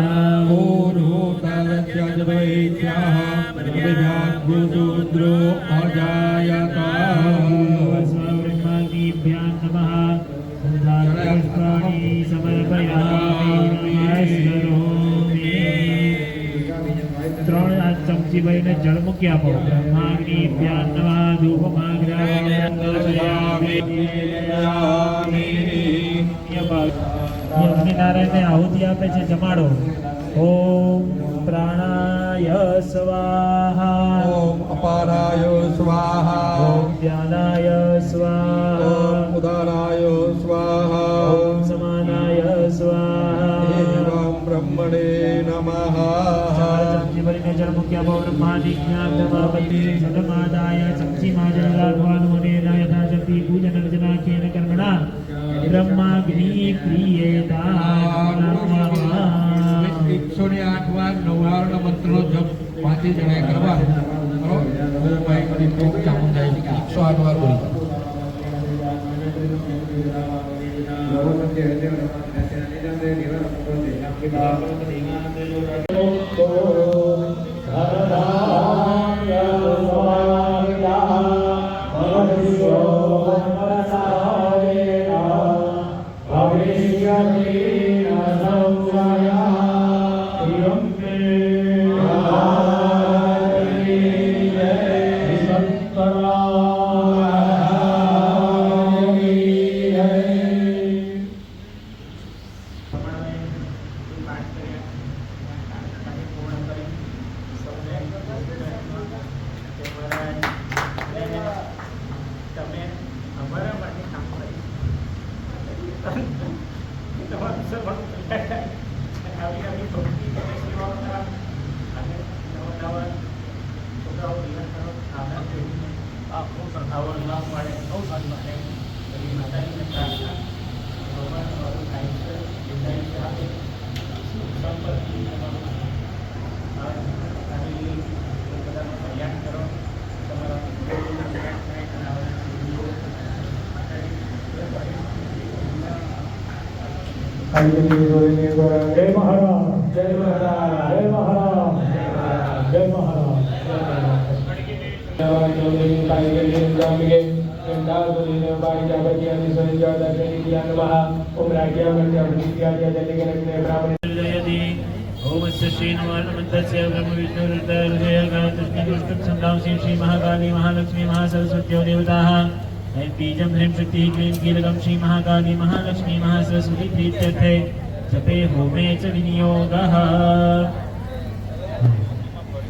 ूद्रो अजायता स्वब्रह्मणीभ्यां नमः पुष्पाणि समर्पयामि नमस्करोमि ત્રણ હાથ ચમચી ભરીને જળ મૂકી આપો બ્રહ્માગ્નિભ્યાં નમઃ ધૂપમાગ્રહયામિ અગ્નિનારાયણને આહુતિ આપે છે જમાડો ઓમ પ્રાણાય સ્વાહા ઓમ અપારાય સ્વાહા ઓમ ધ્યાનાય સ્વાહા ઓમ ઉદારાય સ્વાહા ઓમ સમાનાય સ્વાહા એવં બ્રહ્મણે નમઃ ચમચી ભરીને જળ મૂકી આપો બ્રહ્માદિજ્ઞાન નમઃ સદમાદાય ચમચીમાં જળ રાખવાનું અને એના યથાશક્તિ પૂજન અર્ચના ખેન કર્મણા બ્રહ્માગ્નિ પ્રિયેતા 108 વાર નવવારનો મંત્રનો જપ પાંચે જણાએ કરવાનો કરો ઓમ ભાઈ ઓમ ચામુંડાઈ 108 વાર બોલી जय महाराज जय महाराज जय महाराज जय महाराज ओम श्रीनवानमंत्रस्य ब्रह्मविष्णुरुद्रहृदयगायत्री श्री महाकाली महालक्ष्मी महासरस्वत्यो देवताः ऐं बीजं ह्रीं शक्तिः क्लीं कीलकं श्री महाकाली महालक्ष्मी महासरस्वती प्रीत्यर्थे जपे होमे च विनियोगः।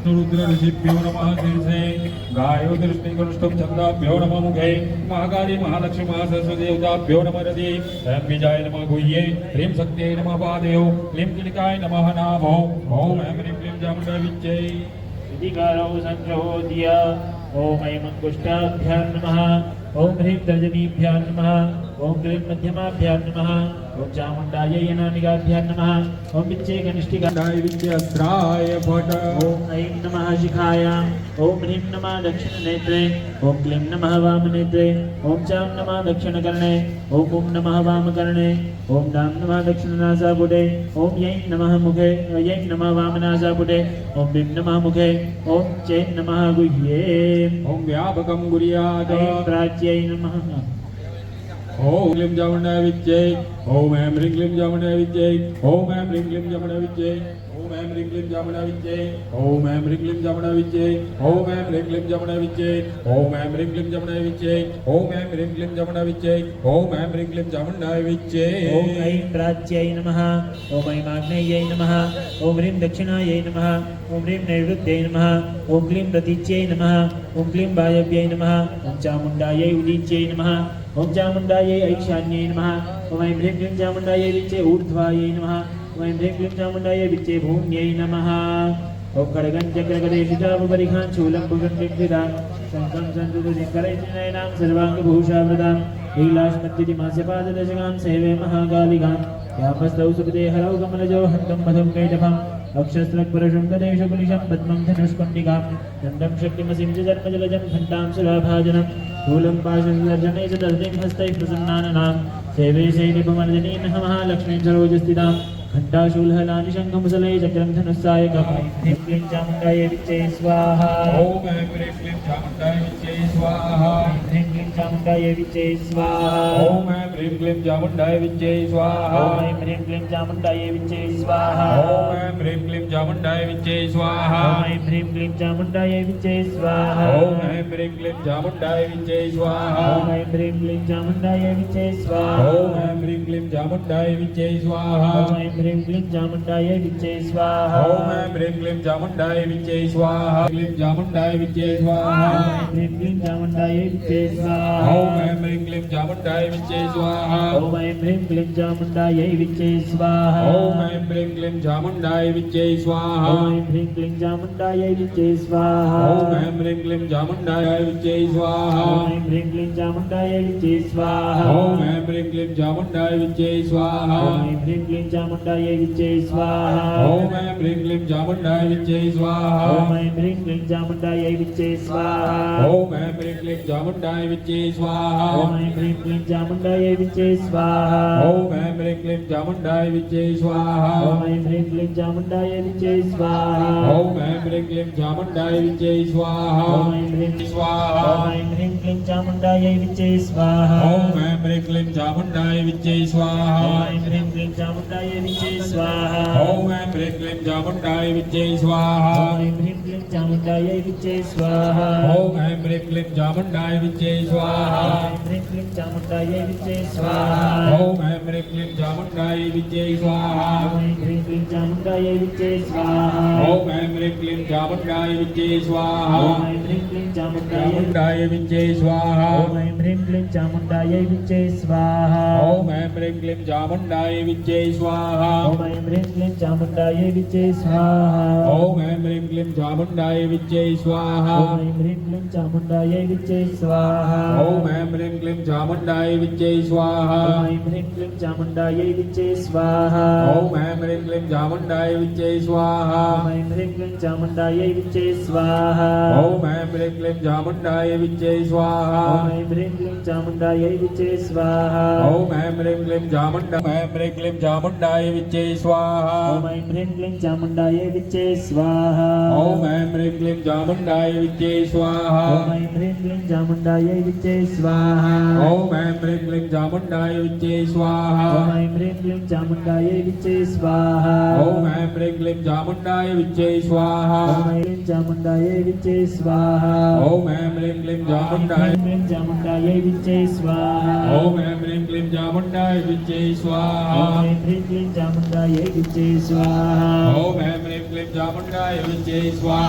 रुद्र ऋषिभ्यो नमः शीर्षे गायो दृष्टिकरुष्टुम छन्दाभ्यो नमः मुखे महाकाली महालक्ष्मी महासरस्वती देवताभ्यो नमः रति ऐं बीजाय नमः गुह्ये ह्रीं शक्त्यै नमः पादयो क्लीं किलिकाय नमः नाभो ओम ऐं ह्रीं क्लीं चामुण्डाय विच्चे विधिकारो संग्रहोदय ओम ऐं अंगुष्ठाभ्यां नमः ओम ह्रीं तर्जनीभ्यां नमः ओम क्लीं मध्यमाभ्यां नमः ओम चामुण्डायै अनामिकाभ्यां नमः ओम विच्चे कनिष्ठिका विच्चे अस्त्राय फट ओम ऐं नमः शिखायां ओम ह्रीं नमः दक्षिणनेत्रे ओम क्लीं नमः वामनेत्रे ओम चां नमः दक्षिणकर्णे ओम नमः वामकर्णे ओम डां नमः दक्षिणनासापुटे ओम यैं नमः मुखे यैं नमः वामनासापुटे ओम बीं नमः मुखे ओम चैं नमः गुह्ये ओम व्यापकं गुर्यात् ऐं प्राच्यै नमः ओम क्लीं चामुण्डाय विच्चे ओम ऐं ह्रीं क्लीं चामुण्डाय विच्चे ओम ऐं ह्रीं क्लीं चामुण्डाय विच्चे ओम ऐं ह्रीं क्लीं चामुण्डाय विच्चे ओम ऐं ह्रीं क्लीं चामुण्डाय विच्चे ओम ऐं ह्रीं क्लीं चामुण्डाय विच्चे ओम ऐं ह्रीं क्लीं चामुण्डाय विच्चे ओम ऐं ह्रीं क्लीं चामुण्डाय विच्चे ओम ऐं ह्रीं क्लीं चामुण्डाय विच्चे ओम ऐं प्राच्यै नमः ओम ऐं आग्नेयै नमः ओम ह्रीं दक्षिणायै नमः ओम ह्रीं नैऋत्यै नमः ओम क्लीं प्रतीच्यै नमः ओम क्लीं वायव्यै नमः ओम चामुण्डायै उदीच्यै नमः ओम चामुण्डायै ऐशान्यै नमः ओम ऐं ह्रीं क्लीं चामुण्डायै विच्चे ऊर्ध्वायै नमः ओम ऐं ह्रीं क्लीं चामुण्डायै विच्चे भूम्यै नमः ओम खड्गं चक्रगदेशितापरिखां शूलं भुजं शङ्खं सन्तुतिकरैर्नयनां सर्वाङ्गभूषावृतां लीलाश्मद्युतिमास्य पाददशकां सेवे महाकालिकां यापस्तौ सुखदे हरौ कमलजौ हन्तं मधुं कैटभम् अक्षस्रक्परशं गदेशकुलिशं पद्मं धनुष्कण्डिकां दण्डं शक्तिमसिं च जन्मजलजं घण्टां सुराभाजनं शूलं पाशसर्जने च दर्दिं हस्तैः प्रसन्नाननां सेवे शैलिपमर्दिनीं महालक्ष्मीं सरोजस्थितां घण्टाशूलहलानि शङ्खमुसले चक्रं धनुस्सायकं ह्रीं क्लीं चामुण्डायै विच्चे स्वाहा ओम ऐं ह्रीं क्लीं चामुण्डाय विच्चे स्वाहा ह्रीं क्लीं चामुण्डायै विच्चे स्वाहा ओम ऐं ह्रीं क्लीं चामुण्डाय विच्चे स्वाहा ओम ऐं ह्रीं क्लीं चामुण्डायै विच्चे स्वाहा ओम ऐं ह्रीं क्लीं चामुण्डाय विच्चे स्वाहा ओम ऐं ह्रीं क्लीं चामुण्डायै विच्चे स्वाहा ओम ऐं ह्रीं क्लीं चामुण्डाय विच्चे स्वाहा ओम ऐं ह्रीं क्लीं चामुण्डायै विच्चे स्वाहा ओम ऐं ह्रीं क्लीं चामुण्डाय विच्चे स्वाहा ओम ऐं ह्रीं क्लीं चामुण्डायै विच्चे स्वाहा ओम ऐं ह्रीं क्लीं चामुण्डाय विच्चे स्वाहा क्लीं चामुण्डाय विच्चे स्वाहा ओम ऐं ह्रीं क्लीं चामुण्डायै विच्चे स्वाहा ओम ऐं ह्रीं क्लीं चामुण्डाय विच्चे स्वाहा ओम ऐं ह्रीं क्लीं चामुण्डायै विच्चे स्वाहा ओम ऐं ह्रीं क्लीं चामुण्डाय विच्चे स्वाहा ओम ऐं ह्रीं क्लीं चामुण्डायै विच्चे स्वाहा ओम ऐं ह्रीं क्लीं चामुण्डाय विच्चे स्वाहा ओम ऐं ह्रीं क्लीं चामुण्डायै विच्चे स्वाहा ओम ऐं ह्रीं क्लीं चामुण्डाय विच्चे स्वाहा ओम ऐं ह्रीं क्लीं चामुण्डायै विच्चे स्वाहा ओम ऐं ह्रीं क्लीं चामुण्डाय विच्चे स्वाहा ओम ऐं ह्रीं क्लीं चामुण्डायै विच्चे स्वाहा ओम ऐं ह्रीं क्लीं चामुण्डाय विच्चे स्वाहा ओम ऐं ह्रीं क्लीं चामुण्डायै विच्चे स्वाहा ओम ऐं ह्रीं क्लीं चामुण्डाय विच्चे स्वाहा ओम ऐं ह्रीं क्लीं चामुण्डायै विच्चे स्वाहा ओम ऐं ह्रीं क्लीं चामुण्डाय विच्चे स्वाहा ओम ऐं ह्रीं स्वाहा ओम ऐं ह्रीं क्लीं चामुण्डायै विच्चे स्वाहा ओम ऐं ह्रीं क्लीं चामुण्डाय विच्चे स्वाहा ओम ऐं ह्रीं क्लीं चामुण्डायै विच्चे स्वाहा ओम ऐं ह्रीं क्लीं चामुण्डाय विच्चे स्वाहा ओम ऐं ह्रीं क्लीं चामुण्डायै विच्चे स्वाहा ओम ऐं ह्रीं क्लीं चामुण्डाय विच्चे स्वाहा ओम ऐं ह्रीं क्लीं चामुण्डायै विच्चे स्वाहा ओम ऐं ह्रीं क्लीं चामुण्डायै विद्ये स्वाहा ओम ऐं ह्रीं क्लीं चामुण्डायै विद्ये स्वाहा ओम ऐं ह्रीं क्लीं चामुण्डायै विद्ये स्वाहा ओम ऐं ह्रीं क्लीं चामुण्डायै चामुण्डायै विद्ये स्वाहा ओम ऐं ह्रीं क्लीं चामुण्डायै विद्ये स्वाहा ओम ऐं ह्रीं क्लीं चामुण्डायै विद्ये स्वाहा ओम ऐं ह्रीं क्लीं चामुण्डायै विद्ये स्वाहा ओम ऐं ह्रीं क्लीं चामुण्डायै विद्ये स्वाहा ओम ऐं ह्रीं क्लीं चामुण्डायै विद्ये स्वाहा ओम ऐं ह्रीं क्लीं चामुण्डायै विद्ये स्वाहा ओम ऐं ह्रीं क्लीं चामुण्डायै विद्ये स्वाहा ओम ऐं ह्रीं क्लीं चामुण्डायै विद्ये स्वाहा ओम ऐं ह्रीं क्लीं चामुण्डायै विद्ये स्वाहा ओम ऐं ह्रीं क्लीं चामुण्डायै विद्ये स्वाहा ओम ऐं ह्रीं क्लीं चामुण्डायै विद्ये स्वाहा ओम ऐं ह्रीं क्लीं चामुण्डायै विद्ये स्वाहा ओम ऐं ह्रीं क्लीं चामुण्डायै विद्ये स्वाहा ओम ऐं ह्रीं क्लीं चामुण्डायै विद्ये स्वाहा ओम ऐं ह्रीं क्लीं चामुण्डायै विद्ये स्वाहा ओम ऐं ह्रीं क्लीं चामुण्डायै विद्ये स्वाहा ओम ऐं ह्रीं क्लीं चामुण्डायै विद्ये स्वाहा ओम ऐं ह्रीं क्लीं चामुण्डायै विद्ये स्वाहा ओम ऐं ह्रीं चामुण्डायै विद्ये स्वाहा ओम ऐं ह्रीं क्लीं चामुण्डायै क्लीं चामुण्डायै विद्ये स्वाहा ओम ऐं ह्रीं क्लीं चामुण्डायै विद्ये स्वाहा ओम ऐं ह्रीं क्लीं चामुण्डायै विद्ये स्वाहा ओम ऐं ह्रीं क्लीं चामुण्डायै विद्ये स्वाहा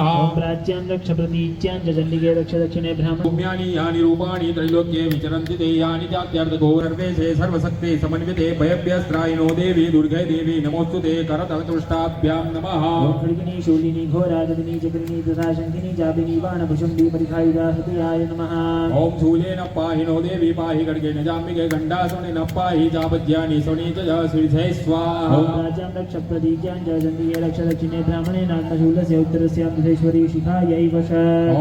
ओम प्राच्यां रक्ष प्रतीच्यां च चण्डिके रक्ष दक्षिणे ब्राह्मण पुण्यानि यानि रूपाणि त्रैलोक्ये विचरन्ति ते यानि चात्यर्थघोरर्वेशे सर्वशक्ते समन्विते भयभ्यस्त्रायिनो देवी दुर्गे देवी नमोऽस्तुते करतलतुष्टाभ्यां नमः ओम खड्गिनी शूलिनी घोरागदिनी चक्रिणी तथा शङ्खिनी चापिनी बाणभुषुण्डी परिखायुधा हृदयाय नमः ओम शूलेन पाहि नो देवी पाहि खड्गेन जाम्बिके गण्डासुरेण पाहि चापद्यानि सुनि च सुरिधे स्वाहा ओम प्राच्यां रक्ष प्रतीच्यां च चण्डिके रक्ष दक्षिणे ब्राह्मणे नाट्यशूलस्य उत्तरस्यां बुधेश्वरी शिखायै वश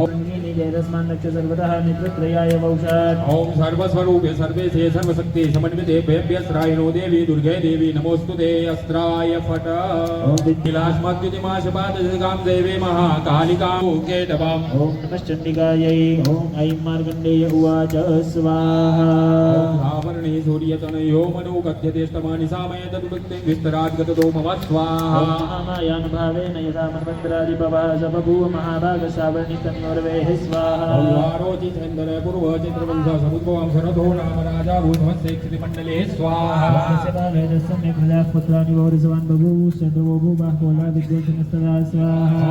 ओम जयरस्मान् रक्ष सर्वतः मित्रत्रयाय वौषट् ओम सर्वस्वरूपे सर्वेशे सर्वशक्ते समन्विते भयभ्यस्त्रायिनो देवी दुर्गे देवी नमोऽस्तुते अस्त्राय फट ओम विलासमद्युतिमाशपादजगां देवी महाकालिकां केटवाम् ओम नमश्चण्डिकायै ओम ऐं मार्कण्डेय उवाच स्वाहा ओम धावर्णे सूर्यतनयो मनो कथ्यतेष्टमानि सामय तदुक्तिं विस्तराद्गतदोमव स्वाहा ओम महामायानुभावेन यथा मन्वन्तरादिपवः स बभूव महाभागसावर्णिस्तन्योर्वेः स्वाहा ओम वारोचि चन्द्र पूर्व चित्रवंश समुद्भवं शरदो नाम राजा भूतमस्ते क्षितिमण्डले स्वाहा पुत्राणि वौरसवान् बभूव षड्वो भूवः कोला विद्योतमस्तदा स्वाहा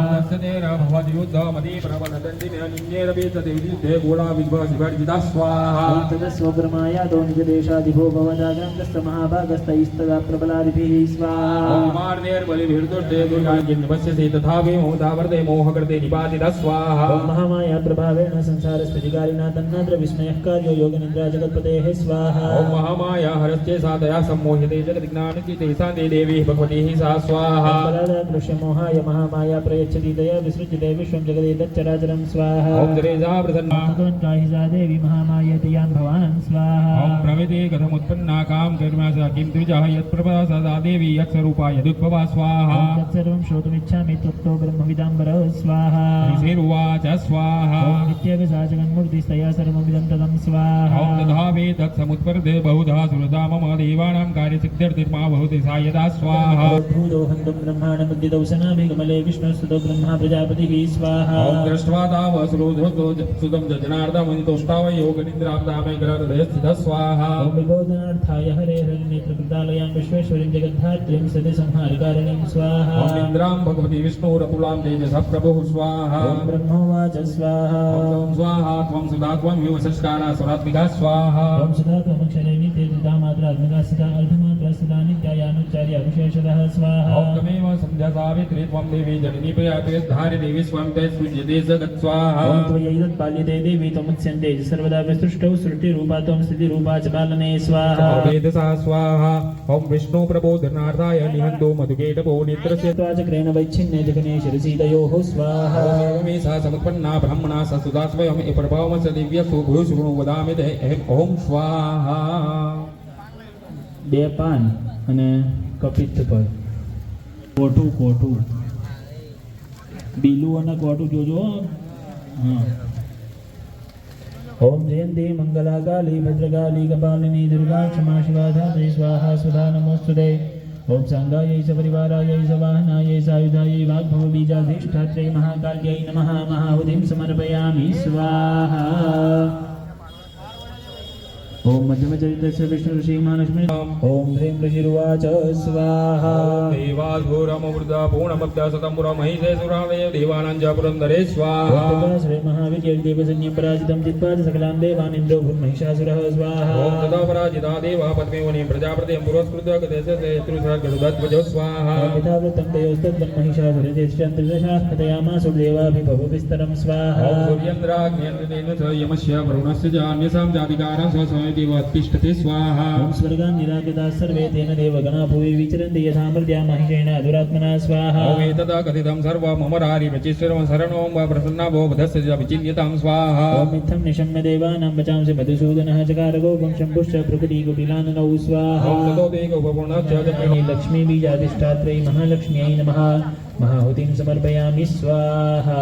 स्वाहा तदस्वब्रह्मायादो निजदेशाधिभो भवजाग्रन्तस्थ महाभागस्तैस्तदा प्रबलादिभिः स्वाहा तथा मोहदावर्ते मोहकृते निपातितः स्वाहा ओम महामाया प्रभावेण संसारस्थितिकारिणा तन्नात्र विस्मयः कार्यो योगनिद्रा जगत्पतेः स्वाहा ओम महामाया हरस्ते सादया सम्मोहिते जगद्ज्ञानचिते सा देवी भगवती सा स्वाहा दृश्यमोहाय महामाया प्रयच्छति दया विसृज्यते विश्वं जगदेतच्चराचरं स्वाहा ओम जरेजा प्रसन्ना भगवन्काहि सा देवी महामायेतियान् भवान् स्वाहा ओम प्रविते कथमुत्पन्ना काम कर्मसा किं द्विजः यत्प्रभा सदा देवी यत्स्वरूपा यदुद्भवा स्वाहा ओम तत्सर्वं श्रोतुमिच्छामि त्वत्तो ब्रह्मविदाम्बर स्वाहा श्रीरुवाच स्वाहा ओम नित्यविसाचकन्मूर्तिस्तया सर्वमिदं तदं स्वाहा ओम तथा वेदत्समुत्पद्ये बहुधा सुरता मम देवानां कार्यसिद्ध्यर्थमा भवति सा यदा स्वाहा भूतो हन्तं ब्रह्माणमुद्दितौ सनाभिकमले विष्णुस्तुतो ब्रह्मा प्रजापतिः स्वाहा ओम दृष्ट्वा तावसुरोधो सुतं जनार्दमनितोष्टाव योगनिद्राब्दामे ग्रहस्थितः स्वाहा ओम विबोधनार्थाय हरे हरिनेत्रकृतालयां विश्वेश्वरीं जगद्धात्रीं सतिसंहारकारिणीं स्वाहा ओम इन्द्रां भगवती विष्णुरपुलां तेजसः प्रभुः स्वाहा ओम ब्रह्मोवाच स्वाहा ओम स्वाहा त्वं सुधा त्वं युवसंस्कारा सुरात्मिका स्वाहा ओम सदा त्वमक्षरे नित्येता मात्रात्मिका सदा अर्धमात्रा सदा नित्यायानुच्चार्य विशेषतः स्वाहा ओम तमेव संध्या सावित्री त्वं देवी जननी प्रयाते धारि देवी स्वं ते सृज्यते जगत् स्वाहा ओम त्वयैतत् पाल्यते देवी त्वमुच्यन्ते च सर्वदा विसृष्टौ सृष्टिरूपा त्वं स्थितिरूपा च पालने स्वाहा वेदसा स्वाहा ओम विष्णु प्रबोधनार्थाय निहन्तो मधुकेटपो नेत्रस्य त्वाचक्रेण वैच्छिन्ने जगने शिरसीतयोः स्वाहा ओम सा समुत्पन्ना ब्रह्मणा स सुधा स्वयं प्रभावस्य दिव्यसु भूषुणु वदामि ते ओम स्वाहा બે પાન અને કપિત્થ પર કોઠું કોઠું બીલું અને કોઠું જોજો હા ओम जयंती मंगलाकाली भद्रकाली कपालिनी दुर्गा क्षमा शिवा धात्री स्वाहा सुधा नमोस्तुते ओम सांगायै सपरिवारायै सवाहनायै सायुधायै वाग्भवबीजाधिष्ठात्रै महाकाल्यै नमः महाहुतिं समर्पयामि स्वाहा ओम मध्यमचरितस्य विष्णु ऋषि महालक्ष्मी ओम ह्रीं ऋषिर्वाच स्वाहा देवाधूरमृदा पूर्णमभ्यासतम्पुरा महिषेसुरावय देवानां च पुरन्दरे स्वाहा तथा श्री महाविजय देवसैन्यं पराजितं जित्वा सकलान् देवानिन्द्रो भून्महिषासुरः स्वाहा ओम ततो पराजिता देवा पद्मेवनीं प्रजापतिं पुरस्कृत्य गतस्य शत्रुसहगरुदध्वजो स्वाहा यथा वृत्तं तयोस्तद्वन्महिषासुरदेश्यन्तर्दशात्पतयामासु देवाभिभवविस्तरं स्वाहा ओम सूर्येन्द्राग्न्येन्द्रेण च यमस्य वरुणस्य च अन्यसां जातिकानां स्वस्वयदेवोत्तिष्ठते स्वाहा ओम स्वर्गान् निराकृताः सर्वे तेन देवगणा भुवि विचरन्ति यथा मर्त्या महिषेण दुरात्मना स्वाहा ओम एतदा कथितं सर्वं ममरारि प्रचिश्रवं शरणों वा प्रसन्ना भो बधस्य च विचिन्यतां स्वाहा ओम इत्थं निशम्य देवानां वचांसि मधुसूदनः चकारगोपं शम्भुश्च प्रकृतिकुटिलाननौ स्वाहा ओम ततो देवोपपूर्णश्च श्री लक्ष्मी बीजाधिष्ठात्रै महालक्ष्म्यै नमः महाहुतिं समर्पयामि स्वाहा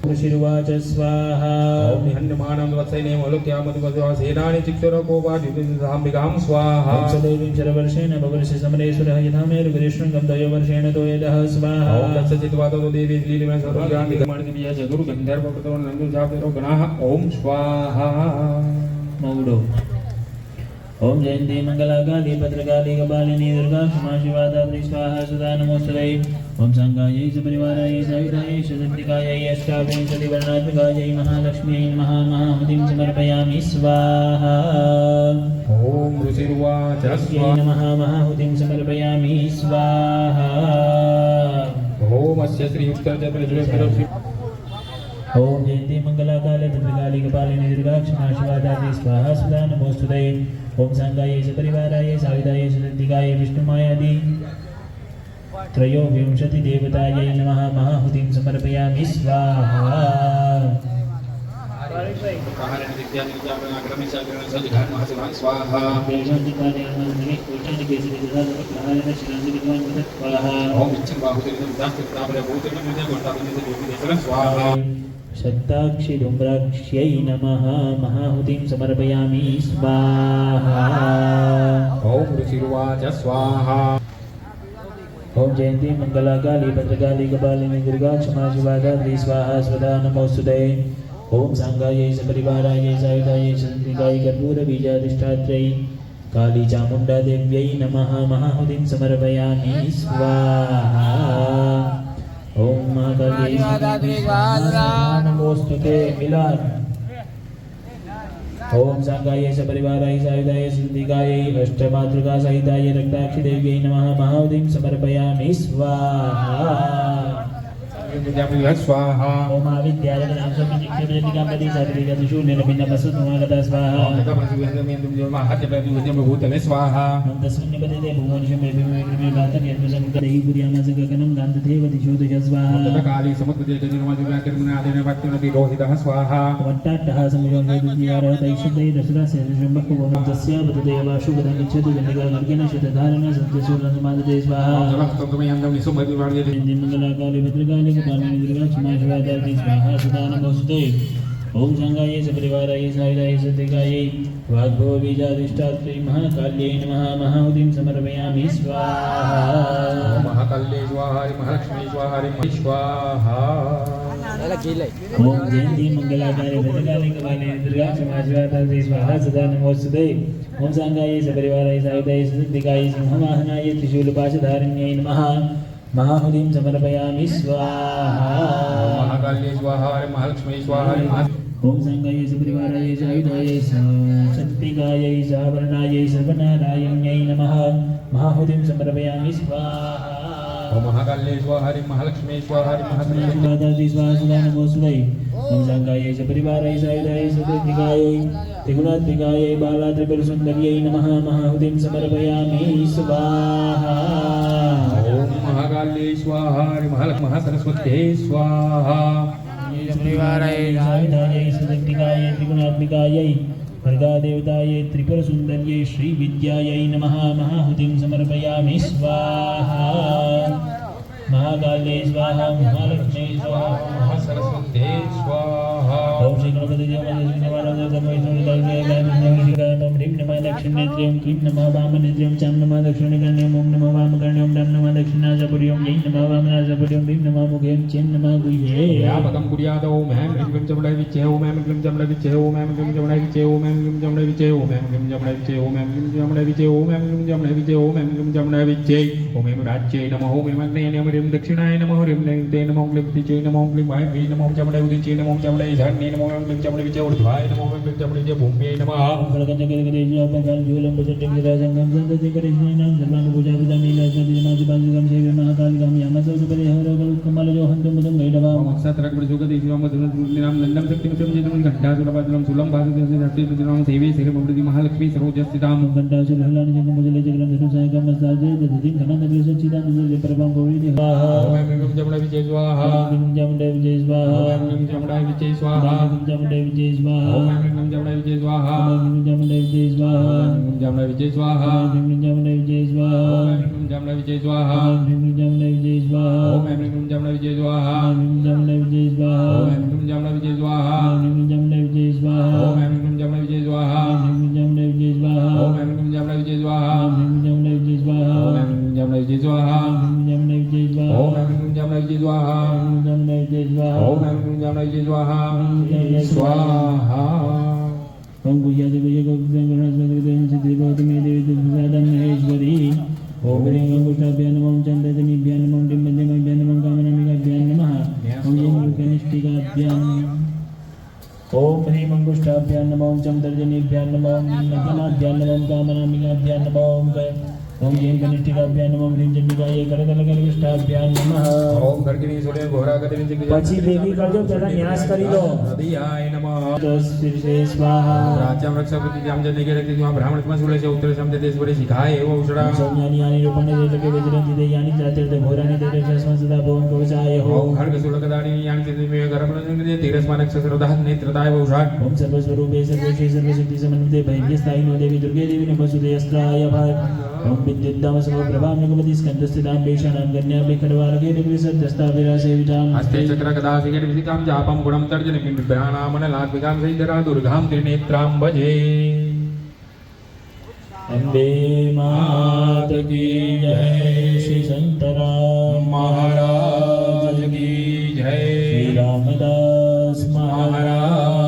ऋषिर्वाच स्वाहा ओम निहन्यमानं वत्सैने मौलक्या मधुमधुवा सेनानि चिक्षुरकोपाद्युतिसाम्बिकां स्वाहा ओम सदैवं शरवर्षेण भवर्षि समरेश्वरः यथा मेरुगिरिशृङ्गं द्वयोवर्षेण तोयदः स्वाहा ओम तत्सचित्वातो देवी लीलिमे सर्वज्ञानिकमणिदिव्य जगुरु गन्धर्वप्रतो नन्दुजापतिरो गणाः ओम स्वाहा मौडो ओम जयन्ती मंगलाकाली भद्रकाली कपालिनी दुर्गा क्षमा शिवा दात्री स्वाहा सदा नमोस्तुते ओम संगायै सपरिवारायै सायुधायै शतन्तिकायै अष्टाविंशतिवर्णात्मिकायै महालक्ष्म्यै नमः महाहुतिं समर्पयामि स्वाहा ओम ऋषिर्वाच यै स्वाहा नमः महाहुतिं समर्पयामि स्वाहा ओम अस्य श्रीयुक्तचतुर्श्री ओम जयन्ती मंगलाकाली भद्रकाली कपालिनी दुर्गा क्षमा शिवा दात्री स्वाहा सदा नमोस्तुते ओम सांगायै सपरिवारायै सायुधायै शतन्तिकायै विष्णुमायादि त्रयोविंशति देवतायै नमः महाहुतिं समर्पयामि स्वाहा स्वाहा ओम स्वाहा शताक्षि डुम्राक्ष्यै नमः महाहुतिं समर्पयामि स्वाहा ओम ऋषिर्वाच स्वाहा ओम जयन्ती मंगलाकाली भद्रकाली कपालिनी दुर्गा क्षमा शिवा दात्री स्वाहा स्वदा नमोस्तुते ओम सांगायै सपरिवारायै सायुधायै शतन्तिकायै कर्पूरबीजाधिष्ठात्रै काली चामुण्डा देव्यै नमः महाहुतिं समर्पयामि स्वाहा ओम महाकाली नमोस्तुते मिलान ओम सांगायै सपरिवारायै सायुधायै शतन्तिकायै अष्टमातृका सहितायै रक्ताक्षि देव्यै नमः महाहुतिं समर्पयामि स्वाहा स्वाहा ओम आविद्याय गणांसमिनिक्षेपजनिकापति सात्विकतिशून्यनभिन्नपसुत्वमागता स्वाहा भूतले स्वाहा मन्तस्मिन्निपतिते भुवनिशमेभिमेभिमेवातर्यत्मसङ्करैः पुर्यामसगगनं गान्धदेवदिशोदश स्वाहा काली समुद्रजयतिर्मजुरातिर्मुनादिनभक्तिनतिरोहितः स्वाहा वट्टाट्टः संयोगैर्यारः तैषुद्धै दशरासेशम्भक्कुवमन्तस्य वददेवा शुभदमिच्छतु गण्डिकागर्गेण शतधारण सत्यशूलनमादते स्वाहा मङ्गलाकाली भद्रकाली कपालिनी दुर्गा क्षमा शिवा दात्री स्वाहा सदा नमोस्तुते ओम संगायै सपरिवारायै सायुधायै शतन्तिकायै वाग्भवबीजाधिष्ठात्रै महाकाल्यै नमः महाहुतिं समर्पयामि स्वाहा महाकाल्ये स्वाहा महालक्ष्मी स्वाहा स्वाहा ओम जयन्ती मंगलाकाली भद्रकाली कपालिनी दुर्गा क्षमा शिवा दात्री स्वाहा सदा नमोस्तुते ओम संगायै सपरिवारायै सायुधायै शतन्तिकायै सिंहवाहनायै त्रिशूलपाशधारिण्यै नमः महाहुतिं समर्पयामि स्वाहा महाकाल्ये स्वाहा महालक्ष्मी स्वाहा ओम संगायै सपरिवारायै सायुधायै शतन्तिकायै सावर्णायै सर्वनारायण्यै नमः महाहुतिं समर्पयामि स्वाहा ओम महाकाल्ये स्वाहा महालक्ष्मी स्वाहा दादी स्वाहा सदा नमोस्तुते ओम संगायै सपरिवारायै सायुधायै शतन्तिकायै त्रिगुणात्मिकायै बाला त्रिपुरसुन्दर्यै नमः महाहुतिं समर्पयामि स्वाहा ओम महाकाल्ये स्वाहा महासरस्वत्यै स्वाहा सायुधायै शतन्तिकायै त्रिगुणात्मिकायै वर्गादेवतायै त्रिपुरसुन्दर्यै श्रीविद्यायै नमः महाहुतिं समर्पयामि स्वाहा महाकाल्ये स्वाहा महालक्ष्मी स्वाहा महासरस्वत्यै स्वाहा ओम श्री गणपति देवाय ह्रीं नमः दक्षिणेन्द्रियं क्लीं नमः वामनेन्द्रियं चां नमः दक्षिणकर्ण्यं ओम नमः वामकर्ण्यं डं नमः दक्षिणाचापुर्यं जय नमः वामनासपट्यं ह्रीं नमः मुखें चें नमः गुह्ये व्यापकं कुर्यात् ॐ ऐं ह्रीं क्लीं जमणे विच्चे ॐ ऐं क्लीं जमणे विच्चे ॐ ऐं क्लीं जमणे विच्चे ॐ ऐं क्लीं जमणे विच्चे ॐ ऐं क्लीं जमणे विच्चे ॐ ऐं क्लीं जमणे विच्चे ॐ ऐं क्लीं जमणे विच्चे ॐ ऐं क्लीं जमणे विच्चे ॐ ऐं राज्ये नमः ॐ ऐं अग्नेय नमः ह्रीं दक्षिणाय नमः ह्रीं नैते नमः क्लीं तिचे नमः क्लीं वायव्ये नमः जमणे उदिचे नमः जमणे ईशान्ये नमः ॐ क्लीं जमणे विच्चे ऊर्ध्वाय नमः ॐ क्लीं जमणे विच्चे भूम्ये नमः फलकञ्चकरकरेश्वरपङ्कजूलं प्रचण्डं सन्तति करिष्णानां सर्वान् पूजापितामीलासमाधिमादिपादिकं सेव्यं महाकालिकां यामसौकपरिहरकमलजो हन्तं मुदं वैडवाम् ओम सत्रक प्रचोदयित्वा मधुरनाम दण्डं शक्तिमतं चेतनं घण्टासुरपादनं सुलं भासुदेवस्य शक्तिप्रतिनाम सेवे श्रीममृति महालक्ष्मी सर्वोजस्थितां घण्टासुरहलानि जङ्गमजले जगलं धनुषायकमस्ताजे दधतिं घनन्दगृहसच्चिदानन्दे परमं गौरी स्वाहा ओम ऐं क्लीं जमणे विच्चे स्वाहा ॐ जमण्डे विजय स्वाहा ओम ऐं क्लीं जमणे विच्चे स्वाहा ॐ जमण्डे विजय स्वाहा ओम ऐं क्लीं जमणे विच्चे स्वाहा ॐ जमण्डे विजय स्वाहा ओम ऐं क्लीं जमणे विच्चे स्वाहा ॐ जमण्डे विजय स्वाहा ओम ऐं क्लीं जमणे विच्चे स्वाहा ॐ जमण्डे विजय स्वाहा ओम ऐं क्लीं जमणे विच्चे स्वाहा ॐ जमण्डे विजय स्वाहा ओम ऐं क्लीं जमणे विच्चे स्वाहा ॐ जमण्डे विजय स्वाहा ओम ऐं क्लीं जमणे विच्चे स्वाहा ॐ जमण्डे विजय स्वाहा ओम ऐं क्लीं जमणे विच्चे स्वाहा ॐ जमण्डे विजय स्वाहा ओम ऐं क्लीं जमणे विच्चे स्वाहा ॐ जमण्डे विजय स्वाहा ओम ऐं क्लीं जमणे विच्चे स्वाहा ॐ जमण्डे विजय स्वाहा ओम ऐं क्लीं जमणे विच्चे स्वाहा स्वाहा ओम गुह्यादिगुह्यगोविन्दगणस्पतिदेवं सिद्धिभवति मे देवी प्रसादं महेश्वरी ओम ह्रीं अंगुष्ठाभ्यां नमः चन्द्रजनीभ्यां नमः डिम्बजमभ्यां नमः कामनामिकाभ्यां नमः ओम कनिष्ठिकाभ्यां ओम ह्रीं अंगुष्ठाभ्यां नमः चन्द्रजनीभ्यां नमः मध्यमाभ्यां नमः कामनामिकाभ्यां नमः ओम कनिष्ठिकाभ्यां नमः ह्रीं चण्डिकायै करतलकलविष्ठाभ्यां नमः ओम गर्गिनी सूर्य घोरा गतिनि પછી ભેગી કરજો પહેલા ન્યાસ કરી લો नदीयाय नमः દોષ શીર્ષે સ્વાહા राज्यं रक्षपति जामजने के रक्ति ब्राह्मण सूर्य उत्तर समते देशवरे शिखाय एव औषधा संज्ञानी यानी रूपणे देतके वज्रंति दे यानी जातिर्ते घोरानि देते शस्त्रं सदा भवन् कवचाय हो ओम खड्ग शूलकदानि यानि चितिमे गरमणं तीरस्मारक ससरदाह नेत्रदाय औषध ओम सर्वस्वरूपे सर्वेशे सर्वशक्ति समन्विते भैर्यस्थायिनो देवी दुर्गे देवी नमस्तुते अस्त्राय भाय ओम विद्युद्दाम समप्रभां नगमति स्कन्दस्थितां पेषाणां गण्याभि खड्वालके निगृसद्दस्ताभिरासेवितां हस्ते चक्र गदा सिगट विसिकां चापं गुणं तर्जन बिंबिभ्राणामन लात्विकां सहितरा दुर्गां त्रिनेत्रां भजे अम्बे मात की जय श्री संतराम महाराज की जय श्री रामदास महाराज